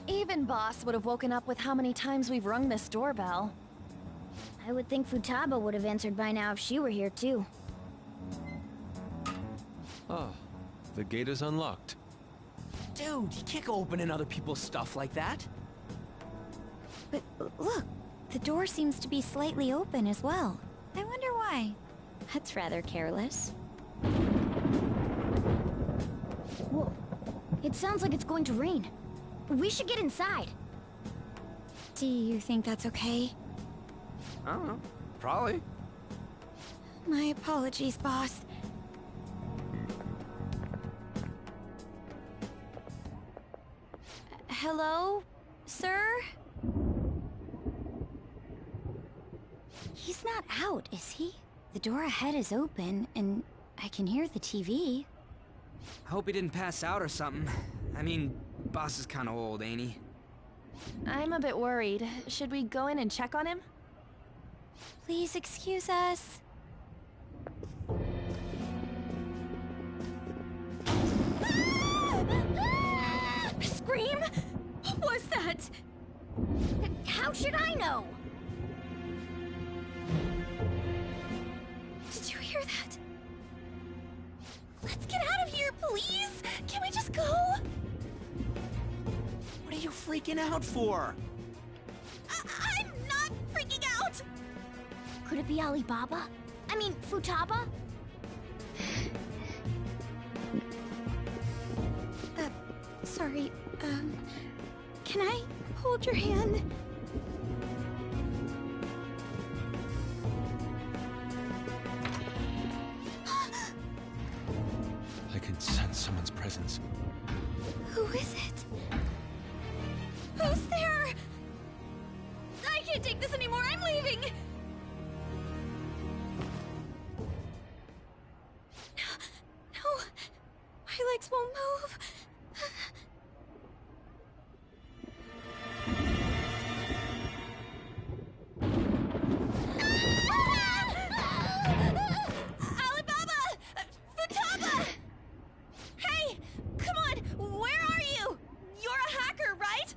Even Boss would have woken up with how many times we've rung this doorbell.
I would think Futaba would have answered by now if she were here too.
Ah, the gate is unlocked.
Dude, you can't go opening other people's stuff like that.
But look, the door seems to be slightly open as well. I wonder why. That's rather careless.
Whoa. It sounds like it's going to rain. We should get inside.
Do you think that's okay?
I don't know. Probably.
My apologies, boss. Hello, sir? He's not out, is he? The door ahead is open, and I can hear the TV.
I hope he didn't pass out or something. I mean, Boss is kinda old, ain't he?
I'm a bit worried. Should we go in and check on him?
Please excuse us.
Scream? What was that? How should I know?
Did you hear that?
Let's get out of here, please! Can we just go?
What are you freaking out for?
I'm not freaking out! Could it be Alibaba? I mean, Futaba?
Sorry, can I hold your hand?
I can sense someone's presence.
Who is it? Who's there? I can't take this anymore, I'm leaving! No, my legs won't move.
Alibaba! Futaba! Hey! Come on! Where are you? You're a hacker, right?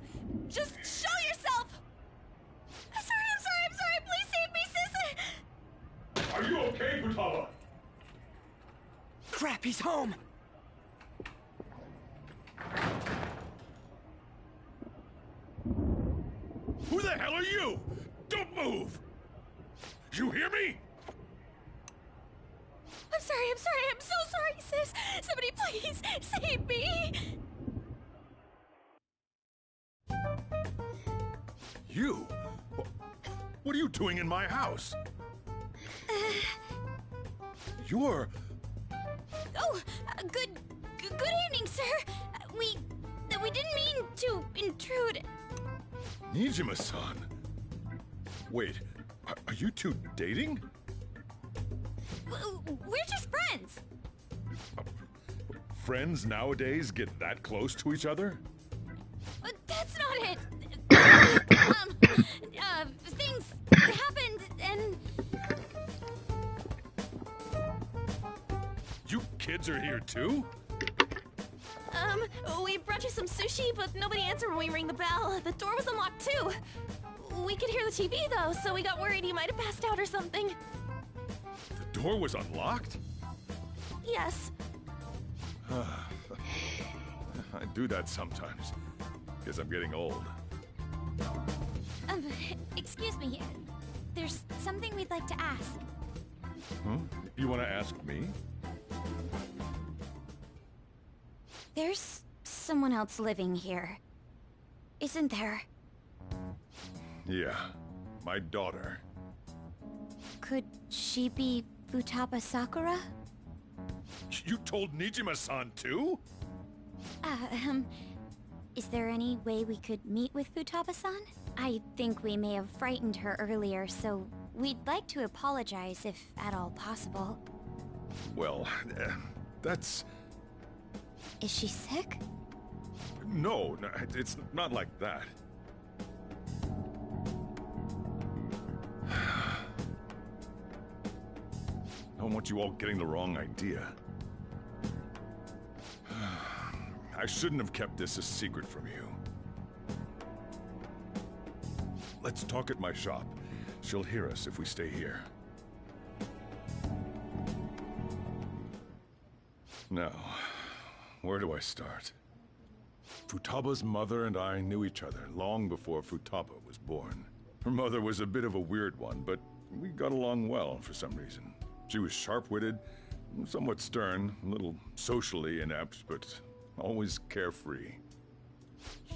Just show yourself! I'm sorry! Please save me, sis!
He's home!
Who the hell are you? Don't move! You hear me?
I'm sorry, I'm so sorry, sis. Somebody please save me.
You? What are you doing in my house? You're...
Oh, good evening, sir. We didn't mean to intrude.
Nijima-san. Wait, are you two dating?
We're just friends.
Friends nowadays get that close to each other?
That's not it. Things happened and...
You kids are here too?
We brought you some sushi, but nobody answered when we rang the bell. The door was unlocked too. We could hear the TV though, so we got worried you might have passed out or something.
The door was unlocked?
Yes.
I do that sometimes. Guess I'm getting old.
Excuse me. There's something we'd like to ask.
Huh? You want to ask me?
There's someone else living here, isn't there?
Yeah, my daughter.
Could she be Futaba Sakura?
You told Nijima-san too?
Is there any way we could meet with Futaba-san? I think we may have frightened her earlier, so we'd like to apologize if at all possible.
Well, that's...
Is she sick?
No, it's not like that. I don't want you all getting the wrong idea. I shouldn't have kept this a secret from you. Let's talk at my shop. She'll hear us if we stay here. Now, where do I start? Futaba's mother and I knew each other long before Futaba was born. Her mother was a bit of a weird one, but we got along well for some reason. She was sharp-witted, somewhat stern, a little socially inept, but always carefree.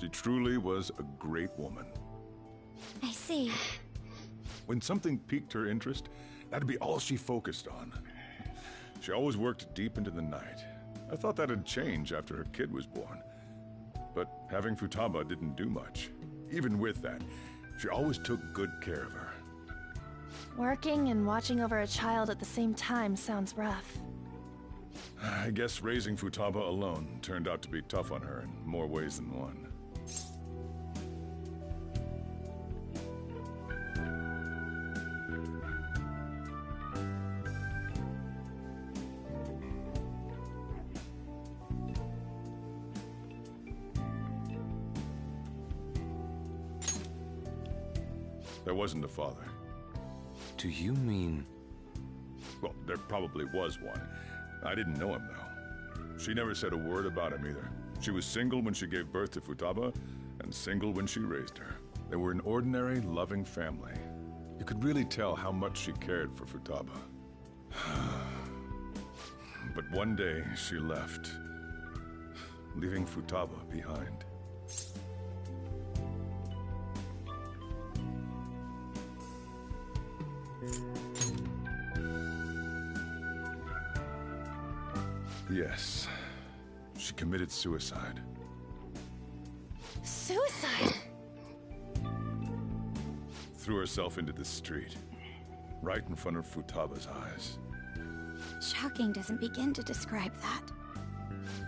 She truly was a great woman.
I see.
When something piqued her interest, that'd be all she focused on. She always worked deep into the night. I thought that'd change after her kid was born. But having Futaba didn't do much. Even with that, she always took good care of her.
Working and watching over a child at the same time sounds rough.
I guess raising Futaba alone turned out to be tough on her in more ways than one. There wasn't a father.
Do you mean...
Well, there probably was one. I didn't know him, though. She never said a word about him either. She was single when she gave birth to Futaba, and single when she raised her. They were an ordinary, loving family. You could really tell how much she cared for Futaba. But one day, she left, leaving Futaba behind. Yes. She committed suicide.
Suicide?
Threw herself into the street, right in front of Futaba's eyes.
Shocking doesn't begin to describe that.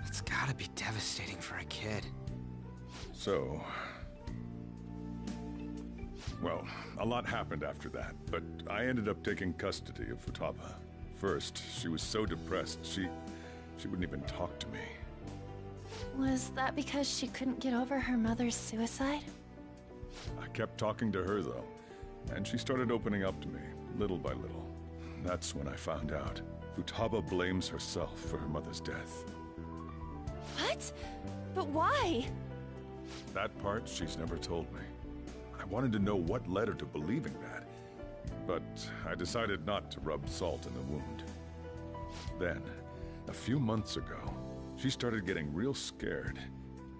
It's gotta be devastating for a kid.
So... Well, a lot happened after that, but I ended up taking custody of Futaba. First, she was so depressed, she wouldn't even talk to me.
Was that because she couldn't get over her mother's suicide?
I kept talking to her, though, and she started opening up to me, little by little. That's when I found out. Futaba blames herself for her mother's death.
What? But why?
That part she's never told me. I wanted to know what led her to believing that, but I decided not to rub salt in the wound. Then, a few months ago, she started getting real scared.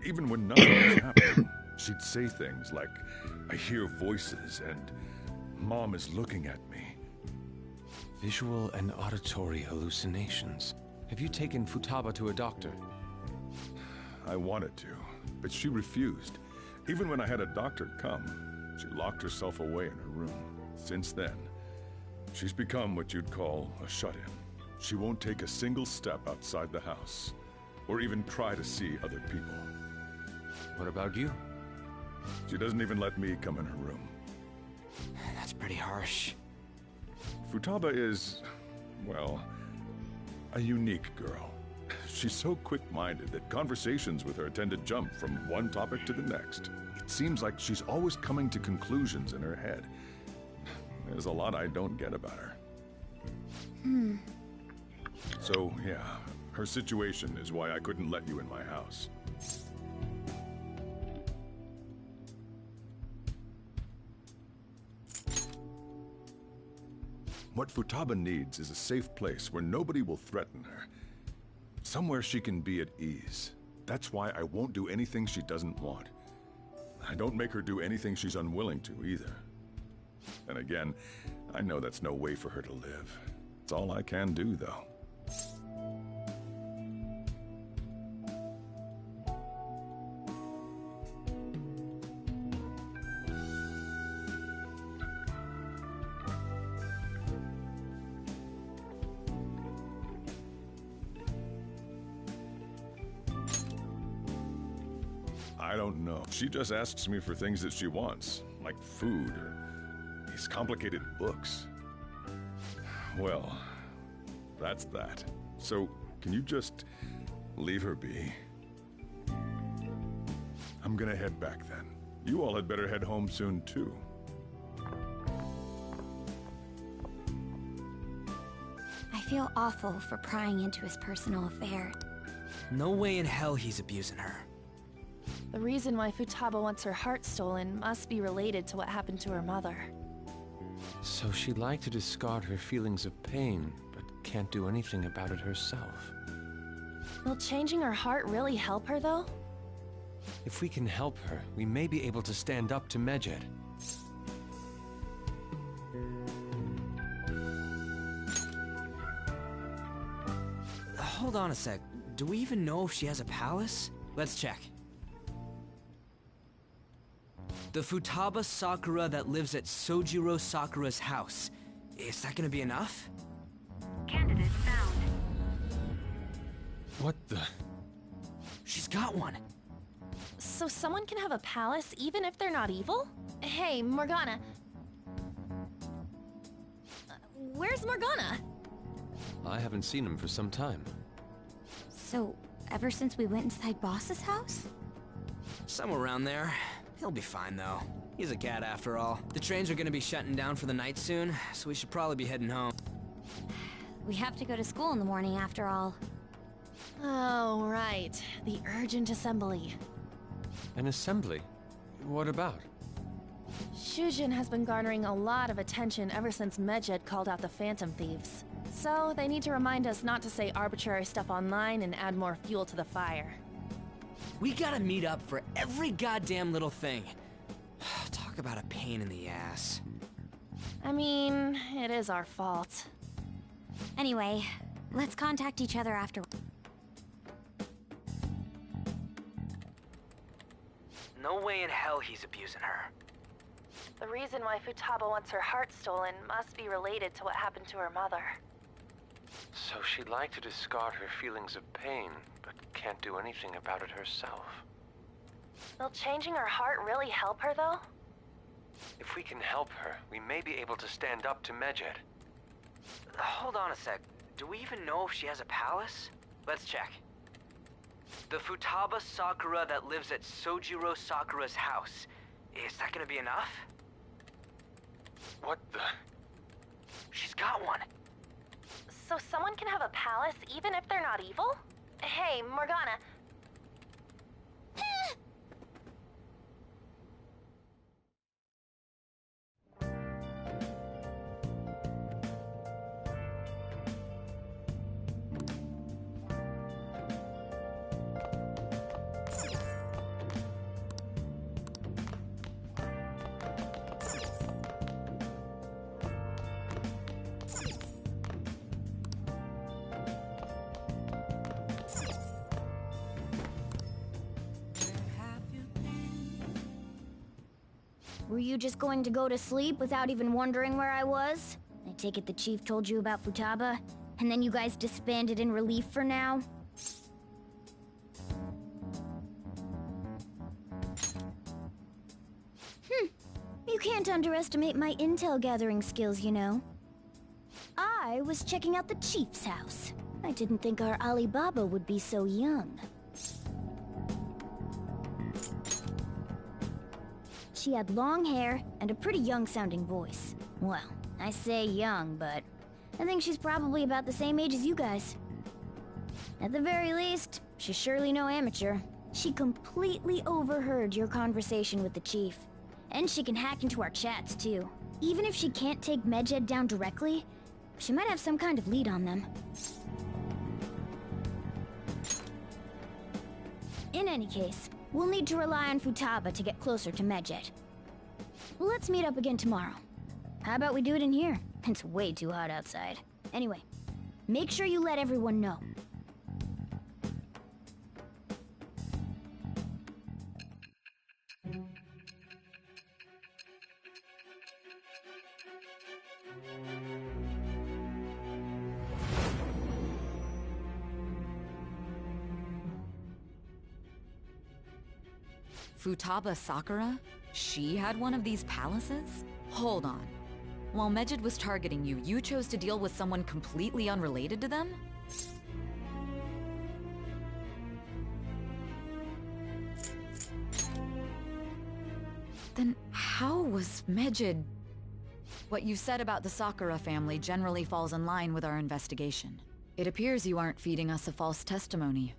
Even when nothing was happening, she'd say things like, "I hear voices," and "Mom is looking at me."
Visual and auditory hallucinations. Have you taken Futaba to a doctor?
I wanted to, but she refused. Even when I had a doctor come, she locked herself away in her room. Since then, she's become what you'd call a shut-in. She won't take a single step outside the house, or even try to see other people.
What about you?
She doesn't even let me come in her room.
That's pretty harsh.
Futaba is, well, a unique girl. She's so quick-minded that conversations with her tend to jump from one topic to the next. It seems like she's always coming to conclusions in her head. There's a lot I don't get about her. So, yeah, her situation is why I couldn't let you in my house. What Futaba needs is a safe place where nobody will threaten her. Somewhere she can be at ease. That's why I won't do anything she doesn't want. I don't make her do anything she's unwilling to, either. And again, I know that's no way for her to live. It's all I can do, though. I don't know. She just asks me for things that she wants, like food or these complicated books. Well, that's that. So, can you just leave her be? I'm gonna head back then. You all had better head home soon, too.
I feel awful for prying into his personal affairs.
No way in hell he's abusing her.
The reason why Futaba wants her heart stolen must be related to what happened to her mother.
So she'd like to discard her feelings of pain, but can't do anything about it herself.
Will changing her heart really help her, though?
If we can help her, we may be able to stand up to Medjed.
Hold on a sec. Do we even know if she has a palace? Let's check. The Futaba Sakura that lives at Sojiro Sakura's house. Is that gonna be enough?
Candidate found.
What the?
She's got one.
So someone can have a palace even if they're not evil? Hey, Morgana. Where's Morgana?
I haven't seen him for some time.
So, ever since we went inside Boss's house?
Somewhere around there. He'll be fine, though. He's a cat, after all. The trains are gonna be shutting down for the night soon, so we should probably be heading home.
We have to go to school in the morning, after all.
Oh, right. The urgent assembly.
An assembly? What about?
Shujin has been garnering a lot of attention ever since Medjed called out the Phantom Thieves. So, they need to remind us not to say arbitrary stuff online and add more fuel to the fire.
We gotta meet up for every goddamn little thing. Talk about a pain in the ass.
I mean, it is our fault.
Anyway, let's contact each other after.
No way in hell he's abusing her.
The reason why Futaba wants her heart stolen must be related to what happened to her mother.
So she'd like to discard her feelings of pain, but can't do anything about it herself.
Will changing her heart really help her, though?
If we can help her, we may be able to stand up to Medjed.
Hold on a sec. Do we even know if she has a palace? Let's check. The Futaba Sakura that lives at Sojiro Sakura's house. Is that gonna be enough?
What the?
She's got one.
So someone can have a palace even if they're not evil? Hey, Morgana.
Were you just going to go to sleep without even wondering where I was? I take it the chief told you about Futaba, and then you guys disbanded in relief for now? You can't underestimate my intel gathering skills, you know. I was checking out the chief's house. I didn't think our Alibaba would be so young. She had long hair and a pretty young-sounding voice. Well, I say young, but I think she's probably about the same age as you guys. At the very least, she's surely no amateur. She completely overheard your conversation with the chief. And she can hack into our chats, too. Even if she can't take Medjed down directly, she might have some kind of lead on them. In any case, we'll need to rely on Futaba to get closer to Medjed. Let's meet up again tomorrow. How about we do it in here? It's way too hot outside. Anyway, make sure you let everyone know.
Futaba Sakura? She had one of these palaces? Hold on. While Medjed was targeting you, you chose to deal with someone completely unrelated to them? Then how was Medjed... What you said about the Sakura family generally falls in line with our investigation. It appears you aren't feeding us a false testimony.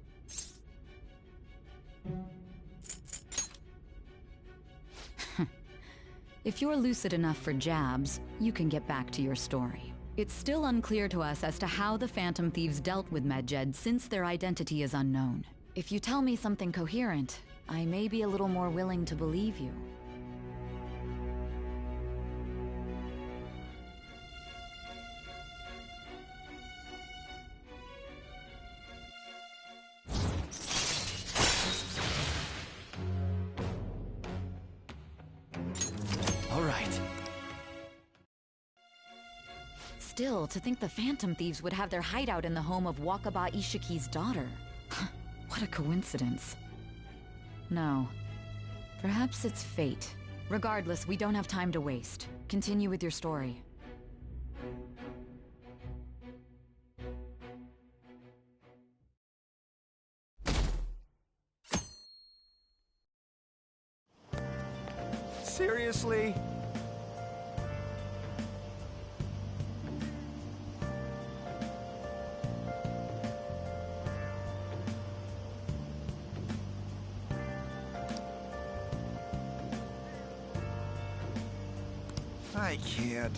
If you're lucid enough for jabs, you can get back to your story. It's still unclear to us as to how the Phantom Thieves dealt with Medjed since their identity is unknown. If you tell me something coherent, I may be a little more willing to believe you.
All right.
Still, to think the Phantom Thieves would have their hideout in the home of Wakaba Ishiki's daughter. What a coincidence. No. Perhaps it's fate. Regardless, we don't have time to waste. Continue with your story.
Seriously?
I can't.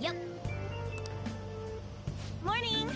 Yep. Morning!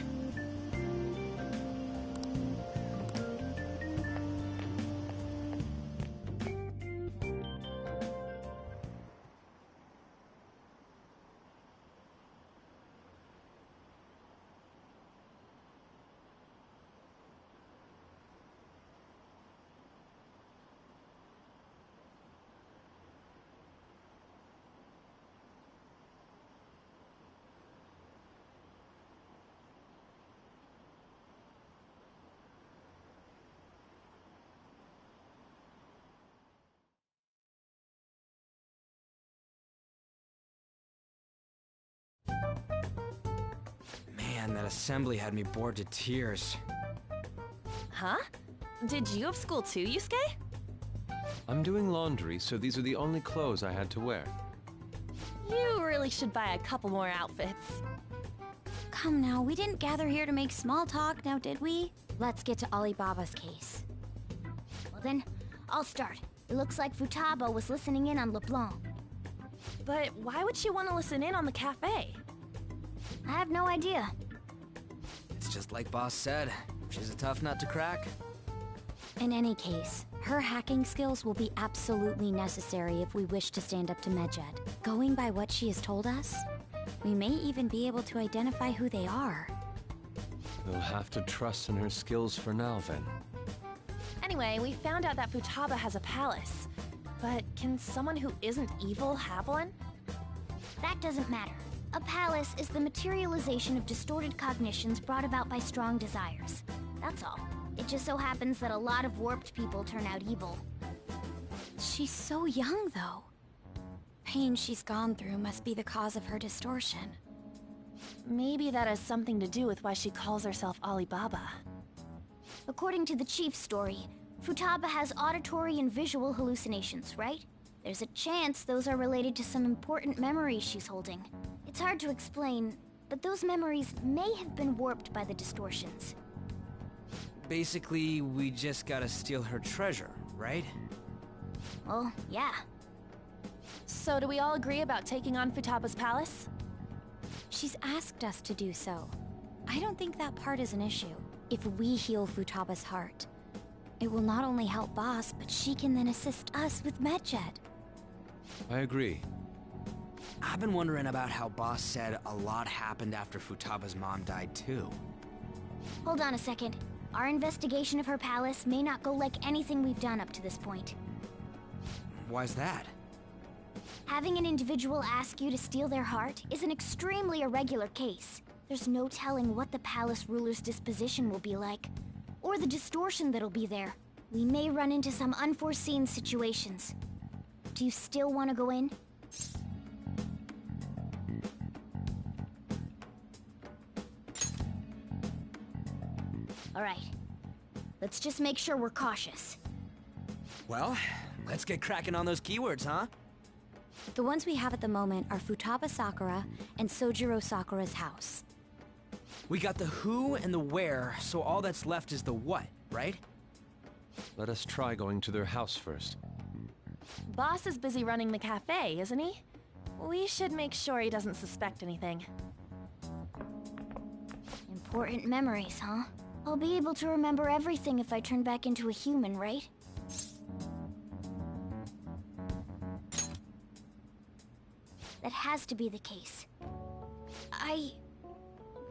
Man, that assembly had me bored to tears.
Huh? Did you have school too, Yusuke?
I'm doing laundry, so these are the only clothes I had to wear.
You really should buy a couple more outfits.
Come now, we didn't gather here to make small talk, now did we? Let's get to Alibaba's case.
Well then, I'll start. It looks like Futaba was listening in on LeBlanc.
But why would she want to listen in on the cafe?
I have no idea.
It's just like Boss said. She's a tough nut to crack.
In any case, her hacking skills will be absolutely necessary if we wish to stand up to Medjed. Going by what she has told us, we may even be able to identify who they are.
We'll have to trust in her skills for now, then.
Anyway, we found out that Futaba has a palace. But can someone who isn't evil have one?
That doesn't matter. A palace is the materialization of distorted cognitions brought about by strong desires. That's all. It just so happens that a lot of warped people turn out evil.
She's so young, though. Pain she's gone through must be the cause of her distortion.
Maybe that has something to do with why she calls herself Alibaba.
According to the chief's story, Futaba has auditory and visual hallucinations, right? There's a chance those are related to some important memories she's holding. It's hard to explain, but those memories may have been warped by the distortions.
Basically, we just gotta steal her treasure, right?
Well, yeah.
So do we all agree about taking on Futaba's palace?
She's asked us to do so. I don't think that part is an issue. If we heal Futaba's heart, it will not only help Boss, but she can then assist us with Medjed.
I agree.
I've been wondering about how Boss said a lot happened after Futaba's mom died too.
Hold on a second. Our investigation of her palace may not go like anything we've done up to this point.
Why's that?
Having an individual ask you to steal their heart is an extremely irregular case. There's no telling what the palace ruler's disposition will be like, or the distortion that'll be there. We may run into some unforeseen situations. Do you still want to go in? Alright. Let's just make sure we're cautious.
Well, let's get cracking on those keywords, huh?
The ones we have at the moment are Futaba Sakura and Sojiro Sakura's house.
We got the who and the where, so all that's left is the what, right?
Let us try going to their house first.
Boss is busy running the cafe, isn't he? We should make sure he doesn't suspect anything.
Important memories, huh? I'll be able to remember everything if I turn back into a human, right? That has to be the case. I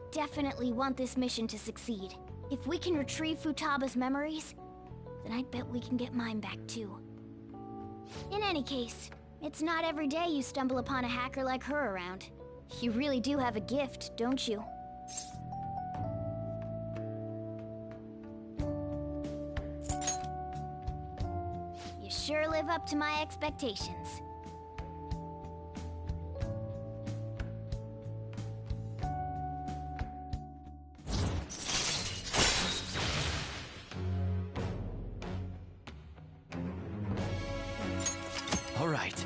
definitely want this mission to succeed. If we can retrieve Futaba's memories, then I bet we can get mine back too. In any case, it's not every day you stumble upon a hacker like her around. You really do have a gift, don't you? You sure live up to my expectations.
All right.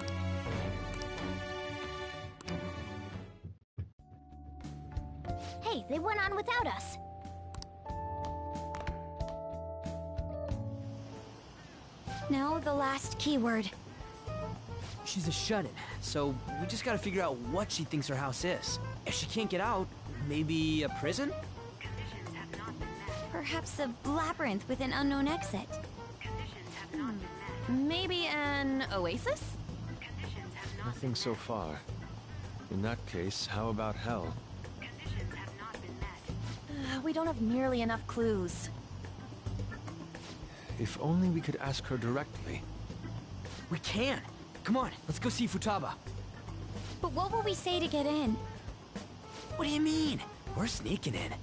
Hey, they went on without us.
Now the last keyword.
She's a shut-in, so we just gotta figure out what she thinks her house is. If she can't get out, maybe a prison?
Perhaps a labyrinth with an unknown exit.
Maybe an oasis?
Nothing so far. In that case, how about hell?
We don't have nearly enough clues.
If only we could ask her directly.
We can! Come on, let's go see Futaba.
But what will we say to get in?
What do you mean? We're sneaking in.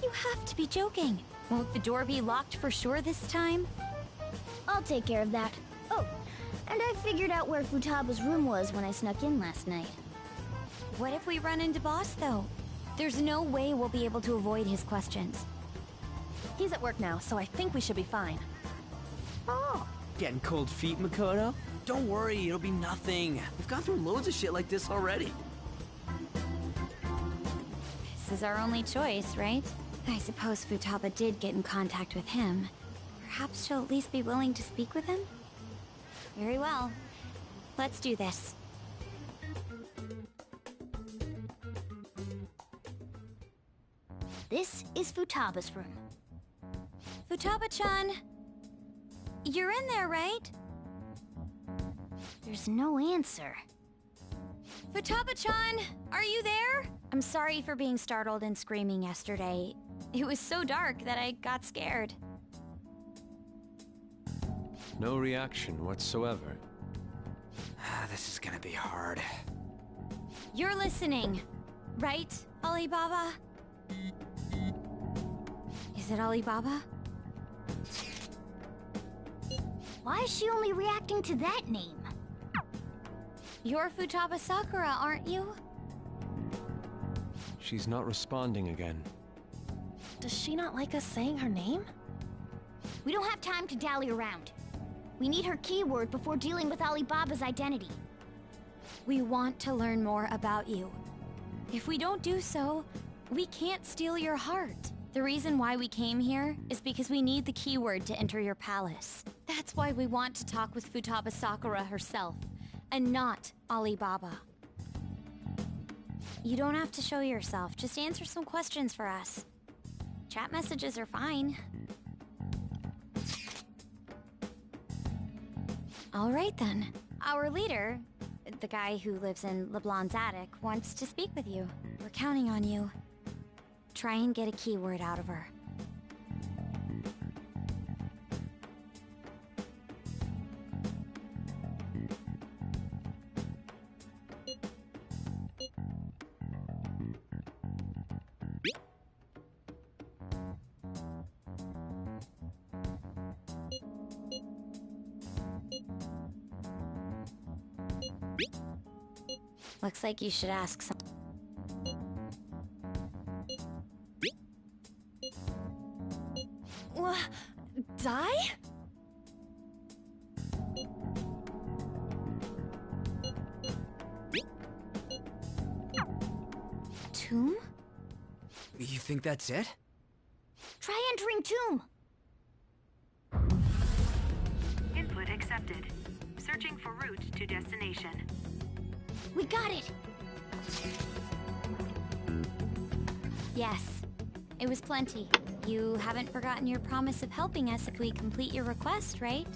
You have to be joking. Won't the door be locked for sure this time?
I'll take care of that. Oh, and I figured out where Futaba's room was when I snuck in last night.
What if we run into Boss, though? There's no way we'll be able to avoid his questions.
He's at work now, so I think we should be fine.
Oh! Getting cold feet, Makoto? Don't worry, it'll be nothing. We've gone through loads of shit like this already.
This is our only choice, right? I suppose Futaba did get in contact with him. Perhaps she'll at least be willing to speak with him? Very well. Let's do this.
This is Futaba's room.
Futaba-chan! You're in there, right?
There's no answer.
Futaba-chan! Are you there? I'm sorry for being startled and screaming yesterday. It was so dark that I got scared.
No reaction whatsoever.
This is gonna be hard.
You're listening, right, Alibaba? Is it Alibaba?
Why is she only reacting to that name?
You're Futaba Sakura, aren't you?
She's not responding again.
Does she not like us saying her name?
We don't have time to dally around. We need her keyword before dealing with Alibaba's identity.
We want to learn more about you. If we don't do so, we can't steal your heart. The reason why we came here is because we need the keyword to enter your palace. That's why we want to talk with Futaba Sakura herself, and not Alibaba. You don't have to show yourself, just answer some questions for us. Chat messages are fine. All right then. Our leader, the guy who lives in LeBlanc's attic, wants to speak with you. We're counting on you. Try and get a keyword out of her. Looks like you should ask some.
Die?
Tomb?
You think that's it?
Try entering tomb!
Input accepted. Searching for route to destination.
We got it!
Yes, it was plenty. You haven't forgotten your promise of helping us if we complete your request, right?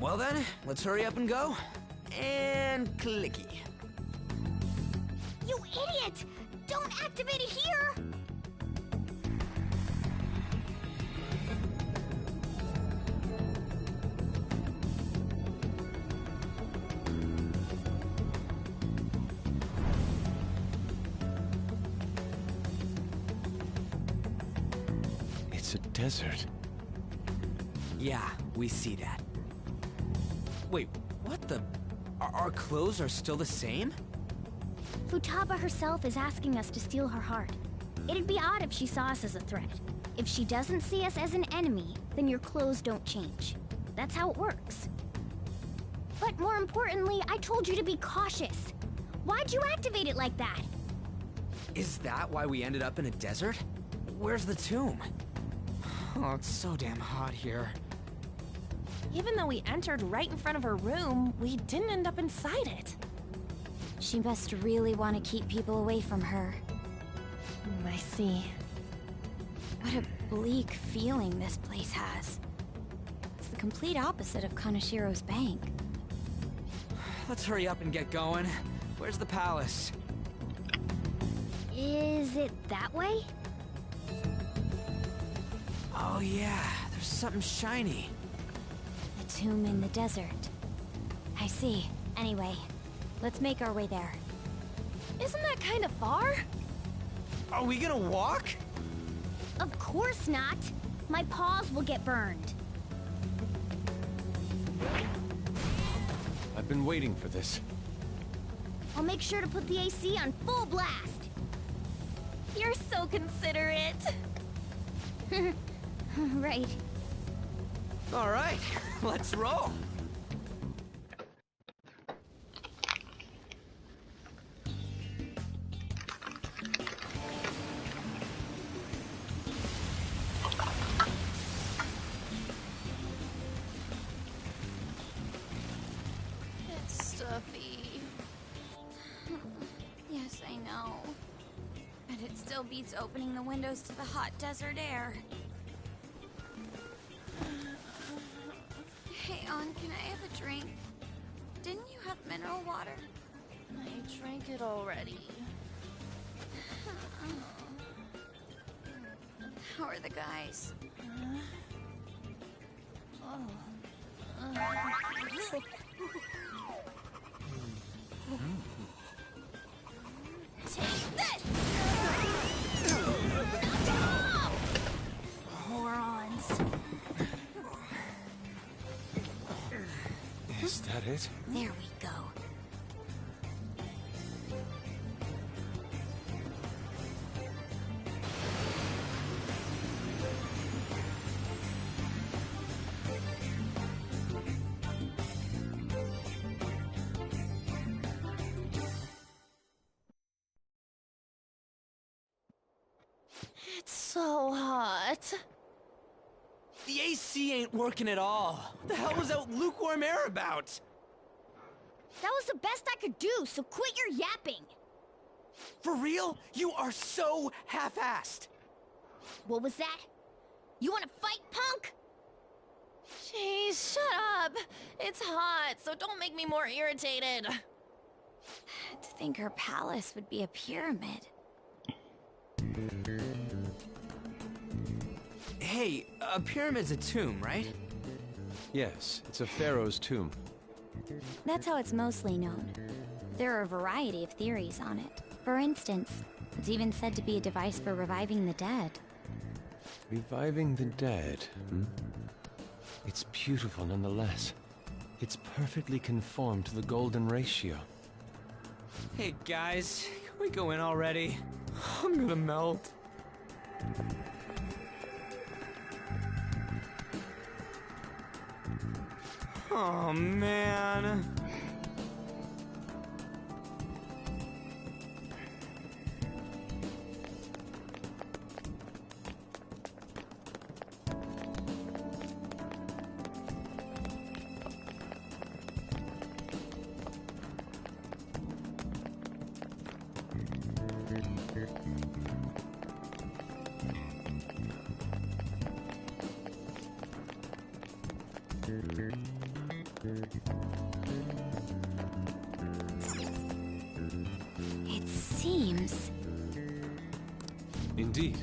Well then, let's hurry up and go. And clicky.
You idiot! Don't activate it here!
It's a desert.
Yeah, we see that. Wait, what the? Our clothes are still the same?
Futaba herself is asking us to steal her heart. It'd be odd if she saw us as a threat. If she doesn't see us as an enemy, then your clothes don't change. That's how it works. But more importantly, I told you to be cautious. Why'd you activate it like that?
Is that why we ended up in a desert? Where's the tomb? Oh, it's so damn hot here.
Even though we entered right in front of her room, we didn't end up inside it.
She must really want to keep people away from her.
I see.
What a bleak feeling this place has. It's the complete opposite of Kanashiro's bank.
Let's hurry up and get going. Where's the palace?
Is it that way?
Oh yeah, there's something shiny.
A tomb in the desert. I see. Anyway, let's make our way there.
Isn't that kind of far?
Are we gonna walk?
Of course not. My paws will get burned.
I've been waiting for this.
I'll make sure to put the AC on full blast.
You're so considerate.
Right.
All right, let's roll.
It's stuffy.
Yes, I know. But it still beats opening the windows to the hot desert air. Hey, On, can I have a drink? Didn't you have mineral water?
I drank it already.
How are the guys?
Take this! Morons.
Is that it?
There we go.
It's so hot.
The AC ain't working at all. What the hell was that lukewarm air about?
That was the best I could do, so quit your yapping.
For real? You are so half-assed.
What was that? You wanna fight, punk?
Jeez, shut up. It's hot, so don't make me more irritated.
To think her palace would be a pyramid.
Hey, a pyramid's a tomb, right?
Yes, it's a pharaoh's tomb.
That's how it's mostly known. There are a variety of theories on it. For instance, it's even said to be a device for reviving the dead.
Reviving the dead, hmm? It's beautiful nonetheless. It's perfectly conformed to the golden ratio.
Hey guys, can we go in already? I'm gonna melt. Oh man.
It seems...
Indeed.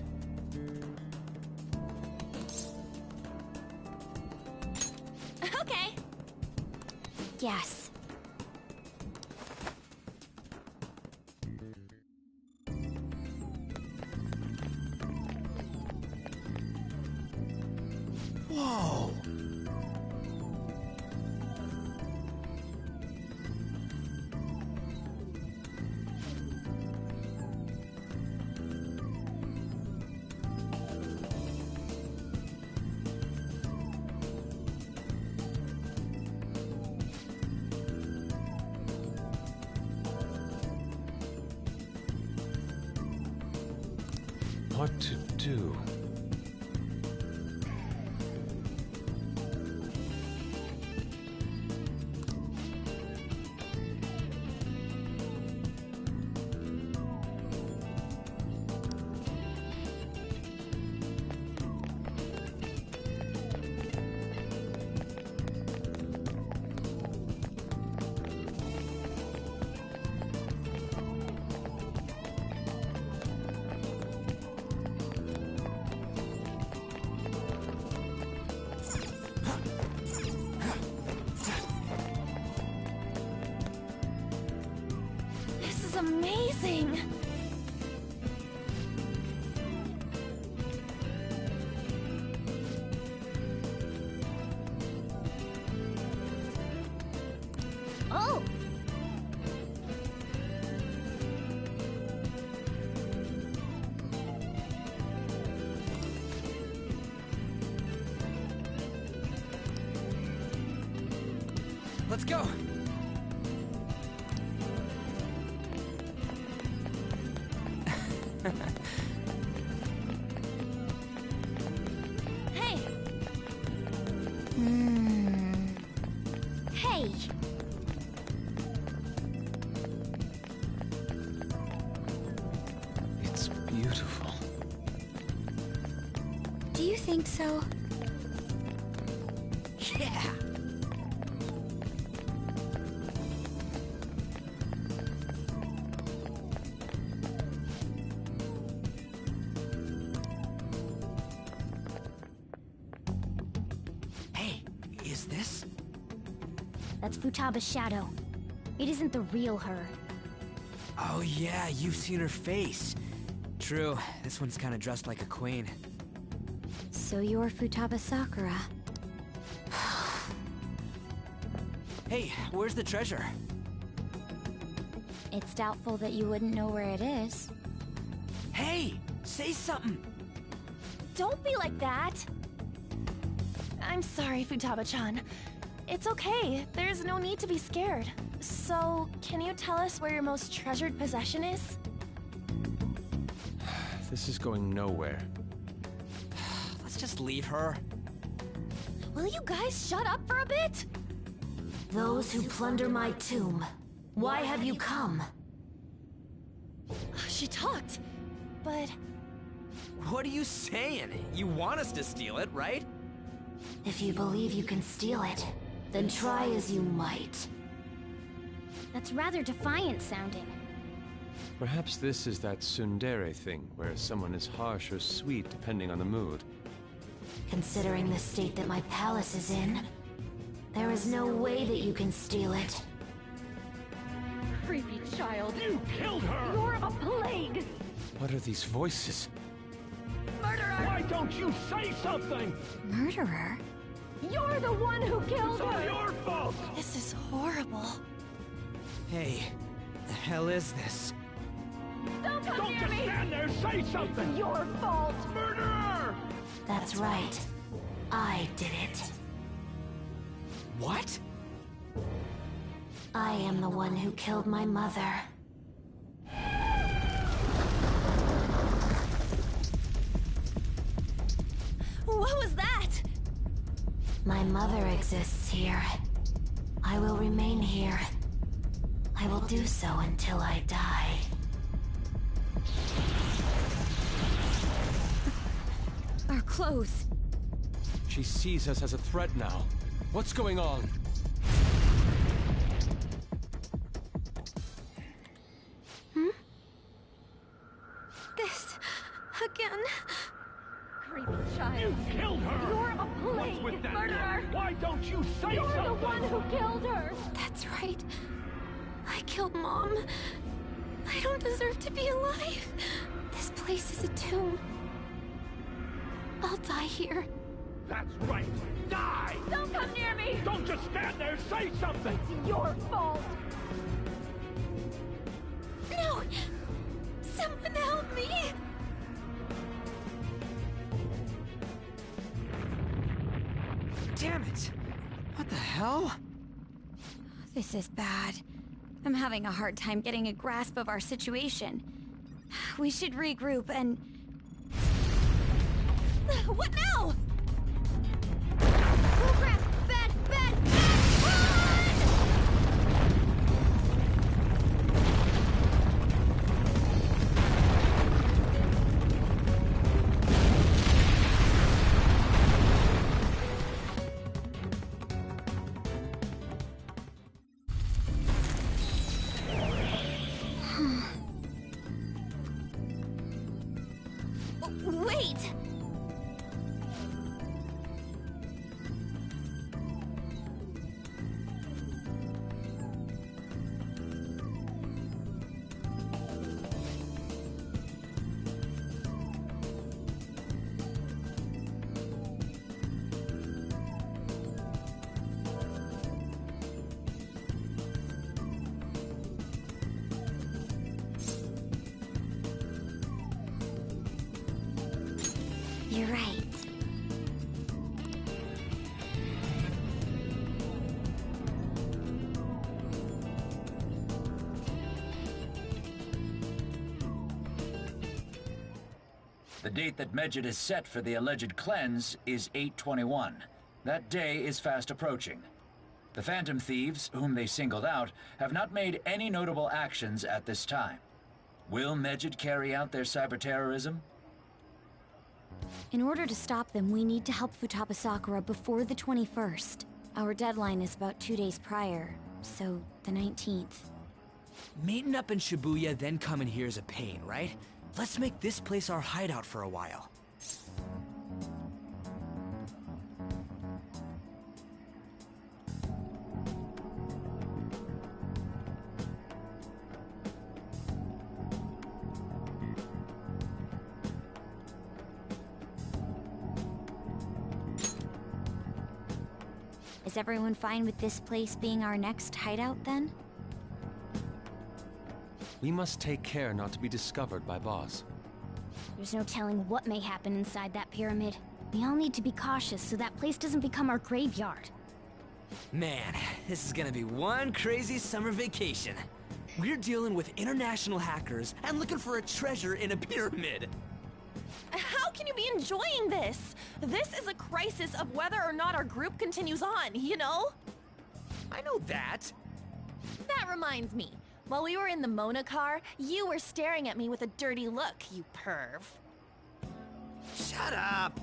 Okay.
Yes.
Whoa.
What to do?
This is amazing.
Oh!
let's go.
Hey!
Hey!
It's beautiful.
Do you think so?
Yeah! Hey, is this?
That's Futaba's shadow. It isn't the real her.
Oh yeah, you've seen her face. True, this one's kinda dressed like a queen.
So you're Futaba Sakura.
Hey, where's the treasure?
It's doubtful that you wouldn't know where it is.
Hey, say something!
Don't be like that! I'm sorry, Futaba-chan. It's okay. There's no need to be scared. So, can you tell us where your most treasured possession is?
This is going nowhere.
Let's just leave her.
Will you guys shut up for a bit?
Those who plunder my tomb, why have you come?
She talked, but...
What are you saying? You want us to steal it, right?
If you believe you can steal it, then try as you might.
That's rather defiant sounding.
Perhaps this is that tsundere thing, where someone is harsh or sweet depending on the mood.
Considering the state that my palace is in, there is no way that you can steal it.
Creepy child.
You killed her!
You're a plague!
What are these voices?
Murderer!
Why don't you say something?
Murderer?
You're the one who killed
It's all
her!
your fault!
This is horrible.
Hey, the hell is this?
Don't come
Don't
near
just
me!
stand there, say something!
It's your fault!
Murderer!
That's right. I did it.
What?
I am the one who killed my mother.
What was that?
My mother exists here. I will remain here. I will do so until I die.
Our clothes.
She sees us as a threat now. What's going on?
This... again...
Creepy child.
You killed her!
You're a plague!
What's with that
Murderer!
look? Why don't you say
You're
something?
the one who killed her!
That's right. I killed Mom. I don't deserve to be alive. This place is a tomb. I'll die here.
That's right. Die!
Don't come near me!
Don't just stand there, say something!
It's your fault!
No! Someone help me!
Damn it! What the hell?
This is bad. I'm having a hard time getting a grasp of our situation. We should regroup and...
What now? Oh crap! Bad! Bad! Bad!
Wait! You're right.
The date that Medjed is set for the alleged cleanse is 8/21. That day is fast approaching. The Phantom Thieves, whom they singled out, have not made any notable actions at this time. Will Medjed carry out their cyber-terrorism?
In order to stop them, we need to help Futaba Sakura before the 21st. Our deadline is about 2 days prior, so the 19th.
Meeting up in Shibuya, then coming here is a pain, right? Let's make this place our hideout for a while.
Is everyone fine with this place being our next hideout then?
We must take care not to be discovered by Boss.
There's no telling what may happen inside that pyramid. We all need to be cautious so that place doesn't become our graveyard.
Man, this is gonna be one crazy summer vacation. We're dealing with international hackers and looking for a treasure in a pyramid.
How can you be enjoying this? This is a crisis of whether or not our group continues on, you know?
I know that.
That reminds me. While we were in the Mona car, you were staring at me with a dirty look, you perv.
Shut up!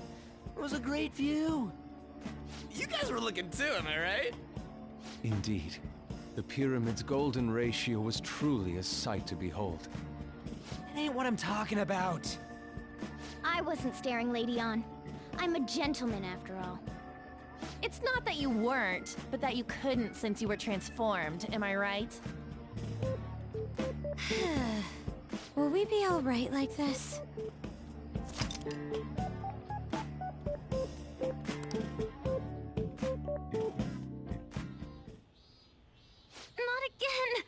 It was a great view. You guys were looking too, am I right?
Indeed. The pyramid's golden ratio was truly a sight to behold.
That ain't what I'm talking about.
I wasn't staring Lady On. I'm a gentleman after all.
It's not that you weren't, but that you couldn't since you were transformed, am I right?
Will we be alright like this?
Not again!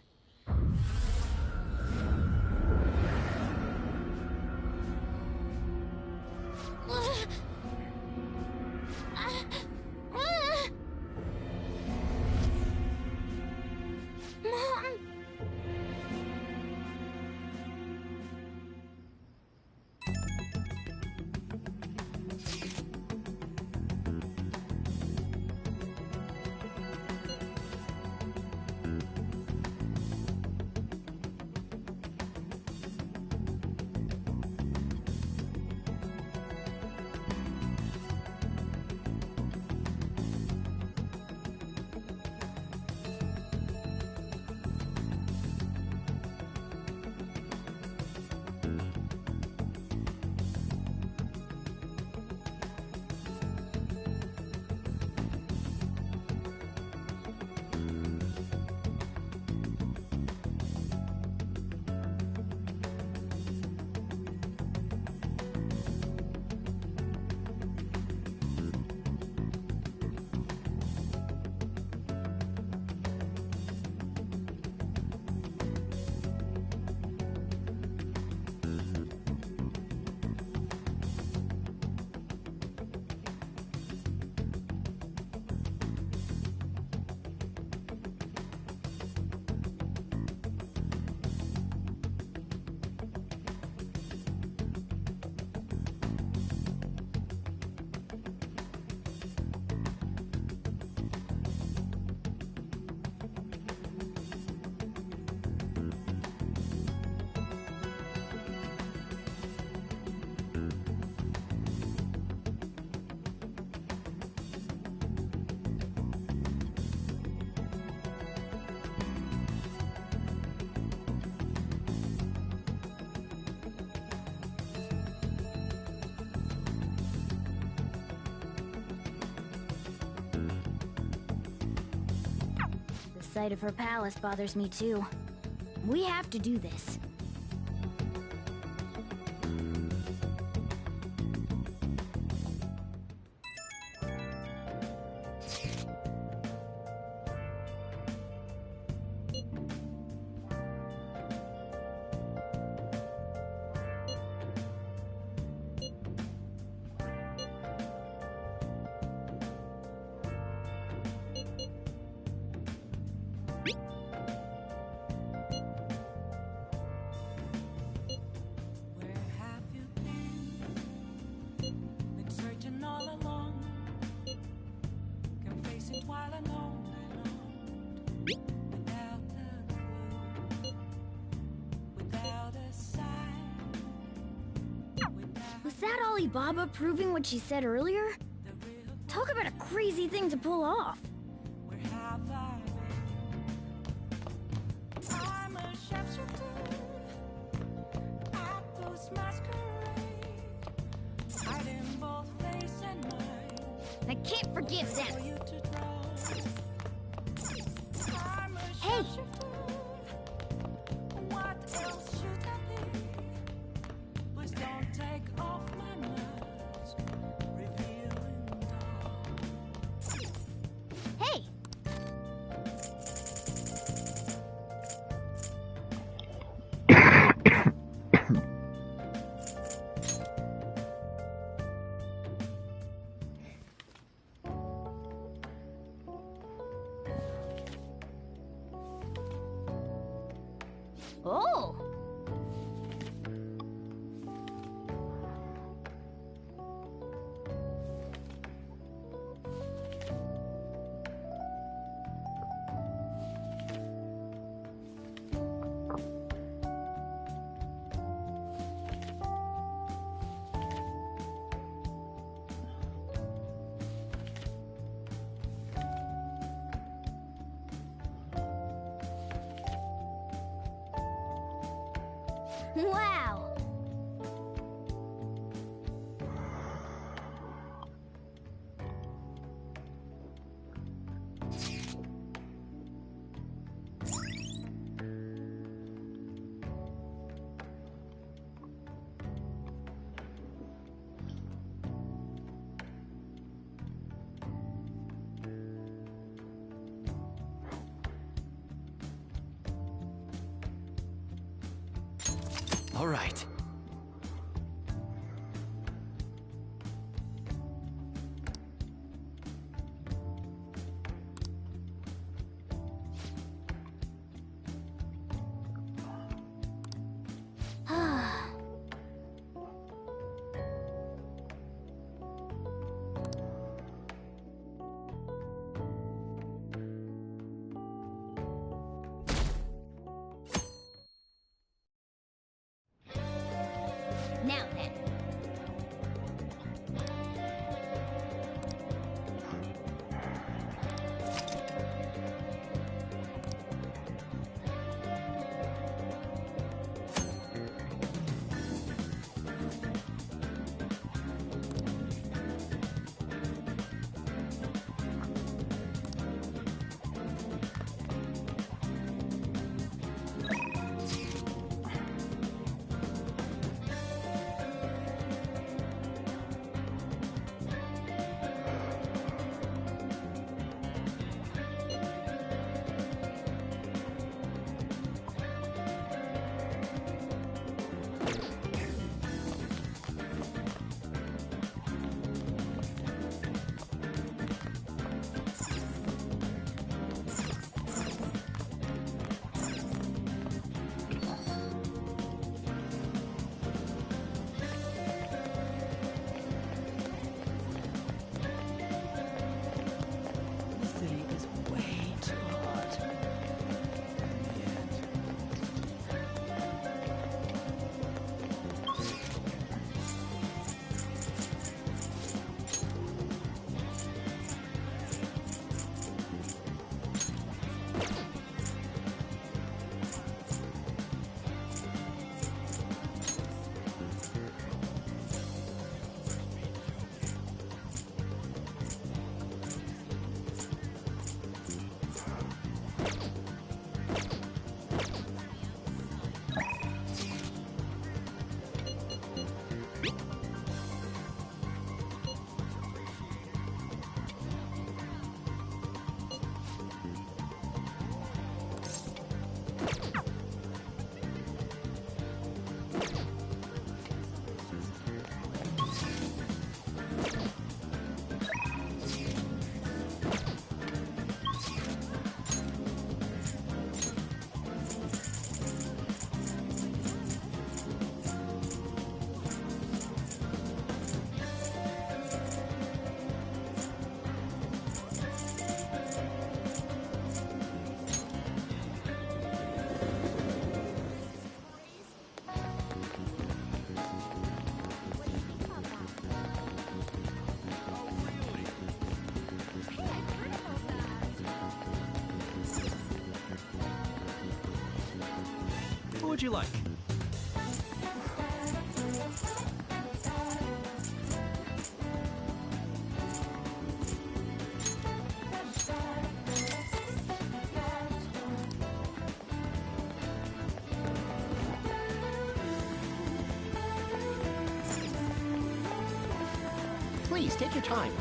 Mom! The sight of her palace bothers me too. We have to do this. Was that Alibaba proving what she said earlier? Talk about a crazy thing to pull off.
I'm a sharpshooter at this masquerade, hiding both face and mind.
I can't forgive that.
For you to draw. I'm a
Hey!
sharpshooter. What else should I be? Please don't take off my mask, revealing dawn.
Hey! Oh! Wow!
All right. would you like?
Please, take your time.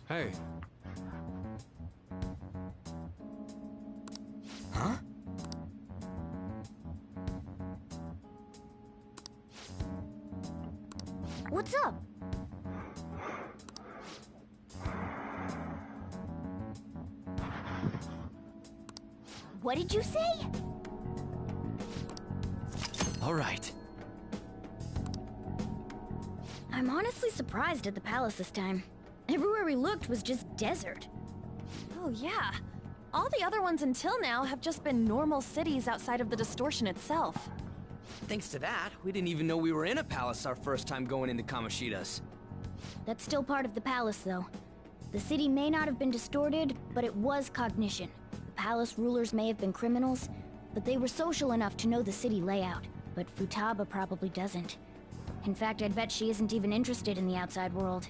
Hey.
Huh?
What's up? What did you say?
All right.
I'm honestly surprised at the palace this time. Everywhere we looked was just desert.
Oh, yeah. All the other ones until now have just been normal cities outside of the distortion itself.
Thanks to that, we didn't even know we were in a palace our first time going into Kamoshida's.
That's still part of the palace, though. The city may not have been distorted, but it was cognition. The palace rulers may have been criminals, but they were social enough to know the city layout. But Futaba probably doesn't. In fact, I'd bet she isn't even interested in the outside world.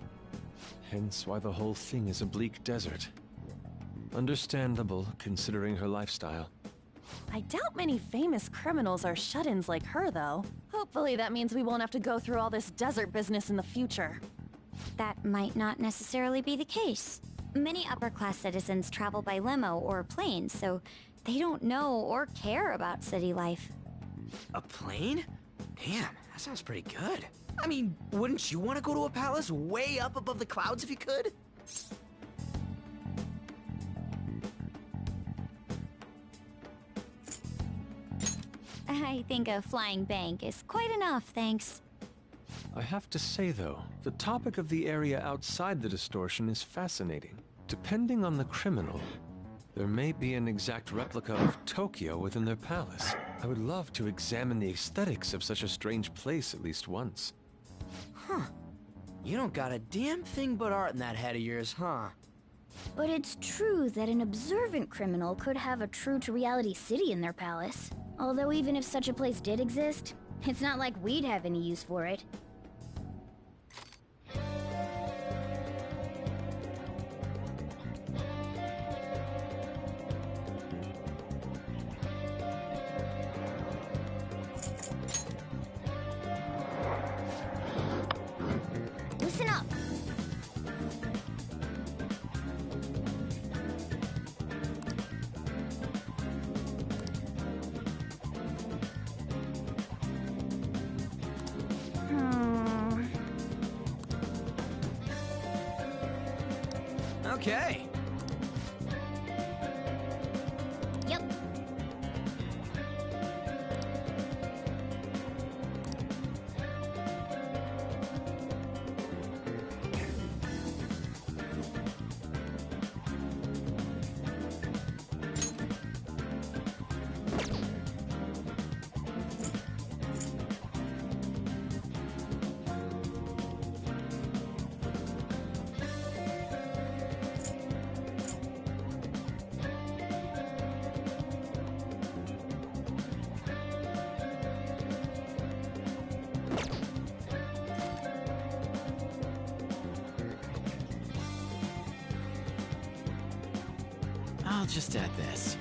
Hence why the whole thing is a bleak desert. Understandable, considering her lifestyle.
I doubt many famous criminals are shut-ins like her, though. Hopefully that means we won't have to go through all this desert business in the future.
That might not necessarily be the case. Many upper-class citizens travel by limo or plane, so they don't know or care about city life.
A plane? Damn, that sounds pretty good. I mean, wouldn't you want to go to a palace way up above the clouds if you could?
I think a flying bank is quite enough, thanks.
I have to say, though, the topic of the area outside the distortion is fascinating. Depending on the criminal, there may be an exact replica of Tokyo within their palace. I would love to examine the aesthetics of such a strange place at least once.
Huh. You don't got a damn thing but art in that head of yours, huh?
But it's true that an observant criminal could have a true-to-reality city in their palace. Although even if such a place did exist, it's not like we'd have any use for it. Listen up!
Okay.
Yep.
I'll just add this.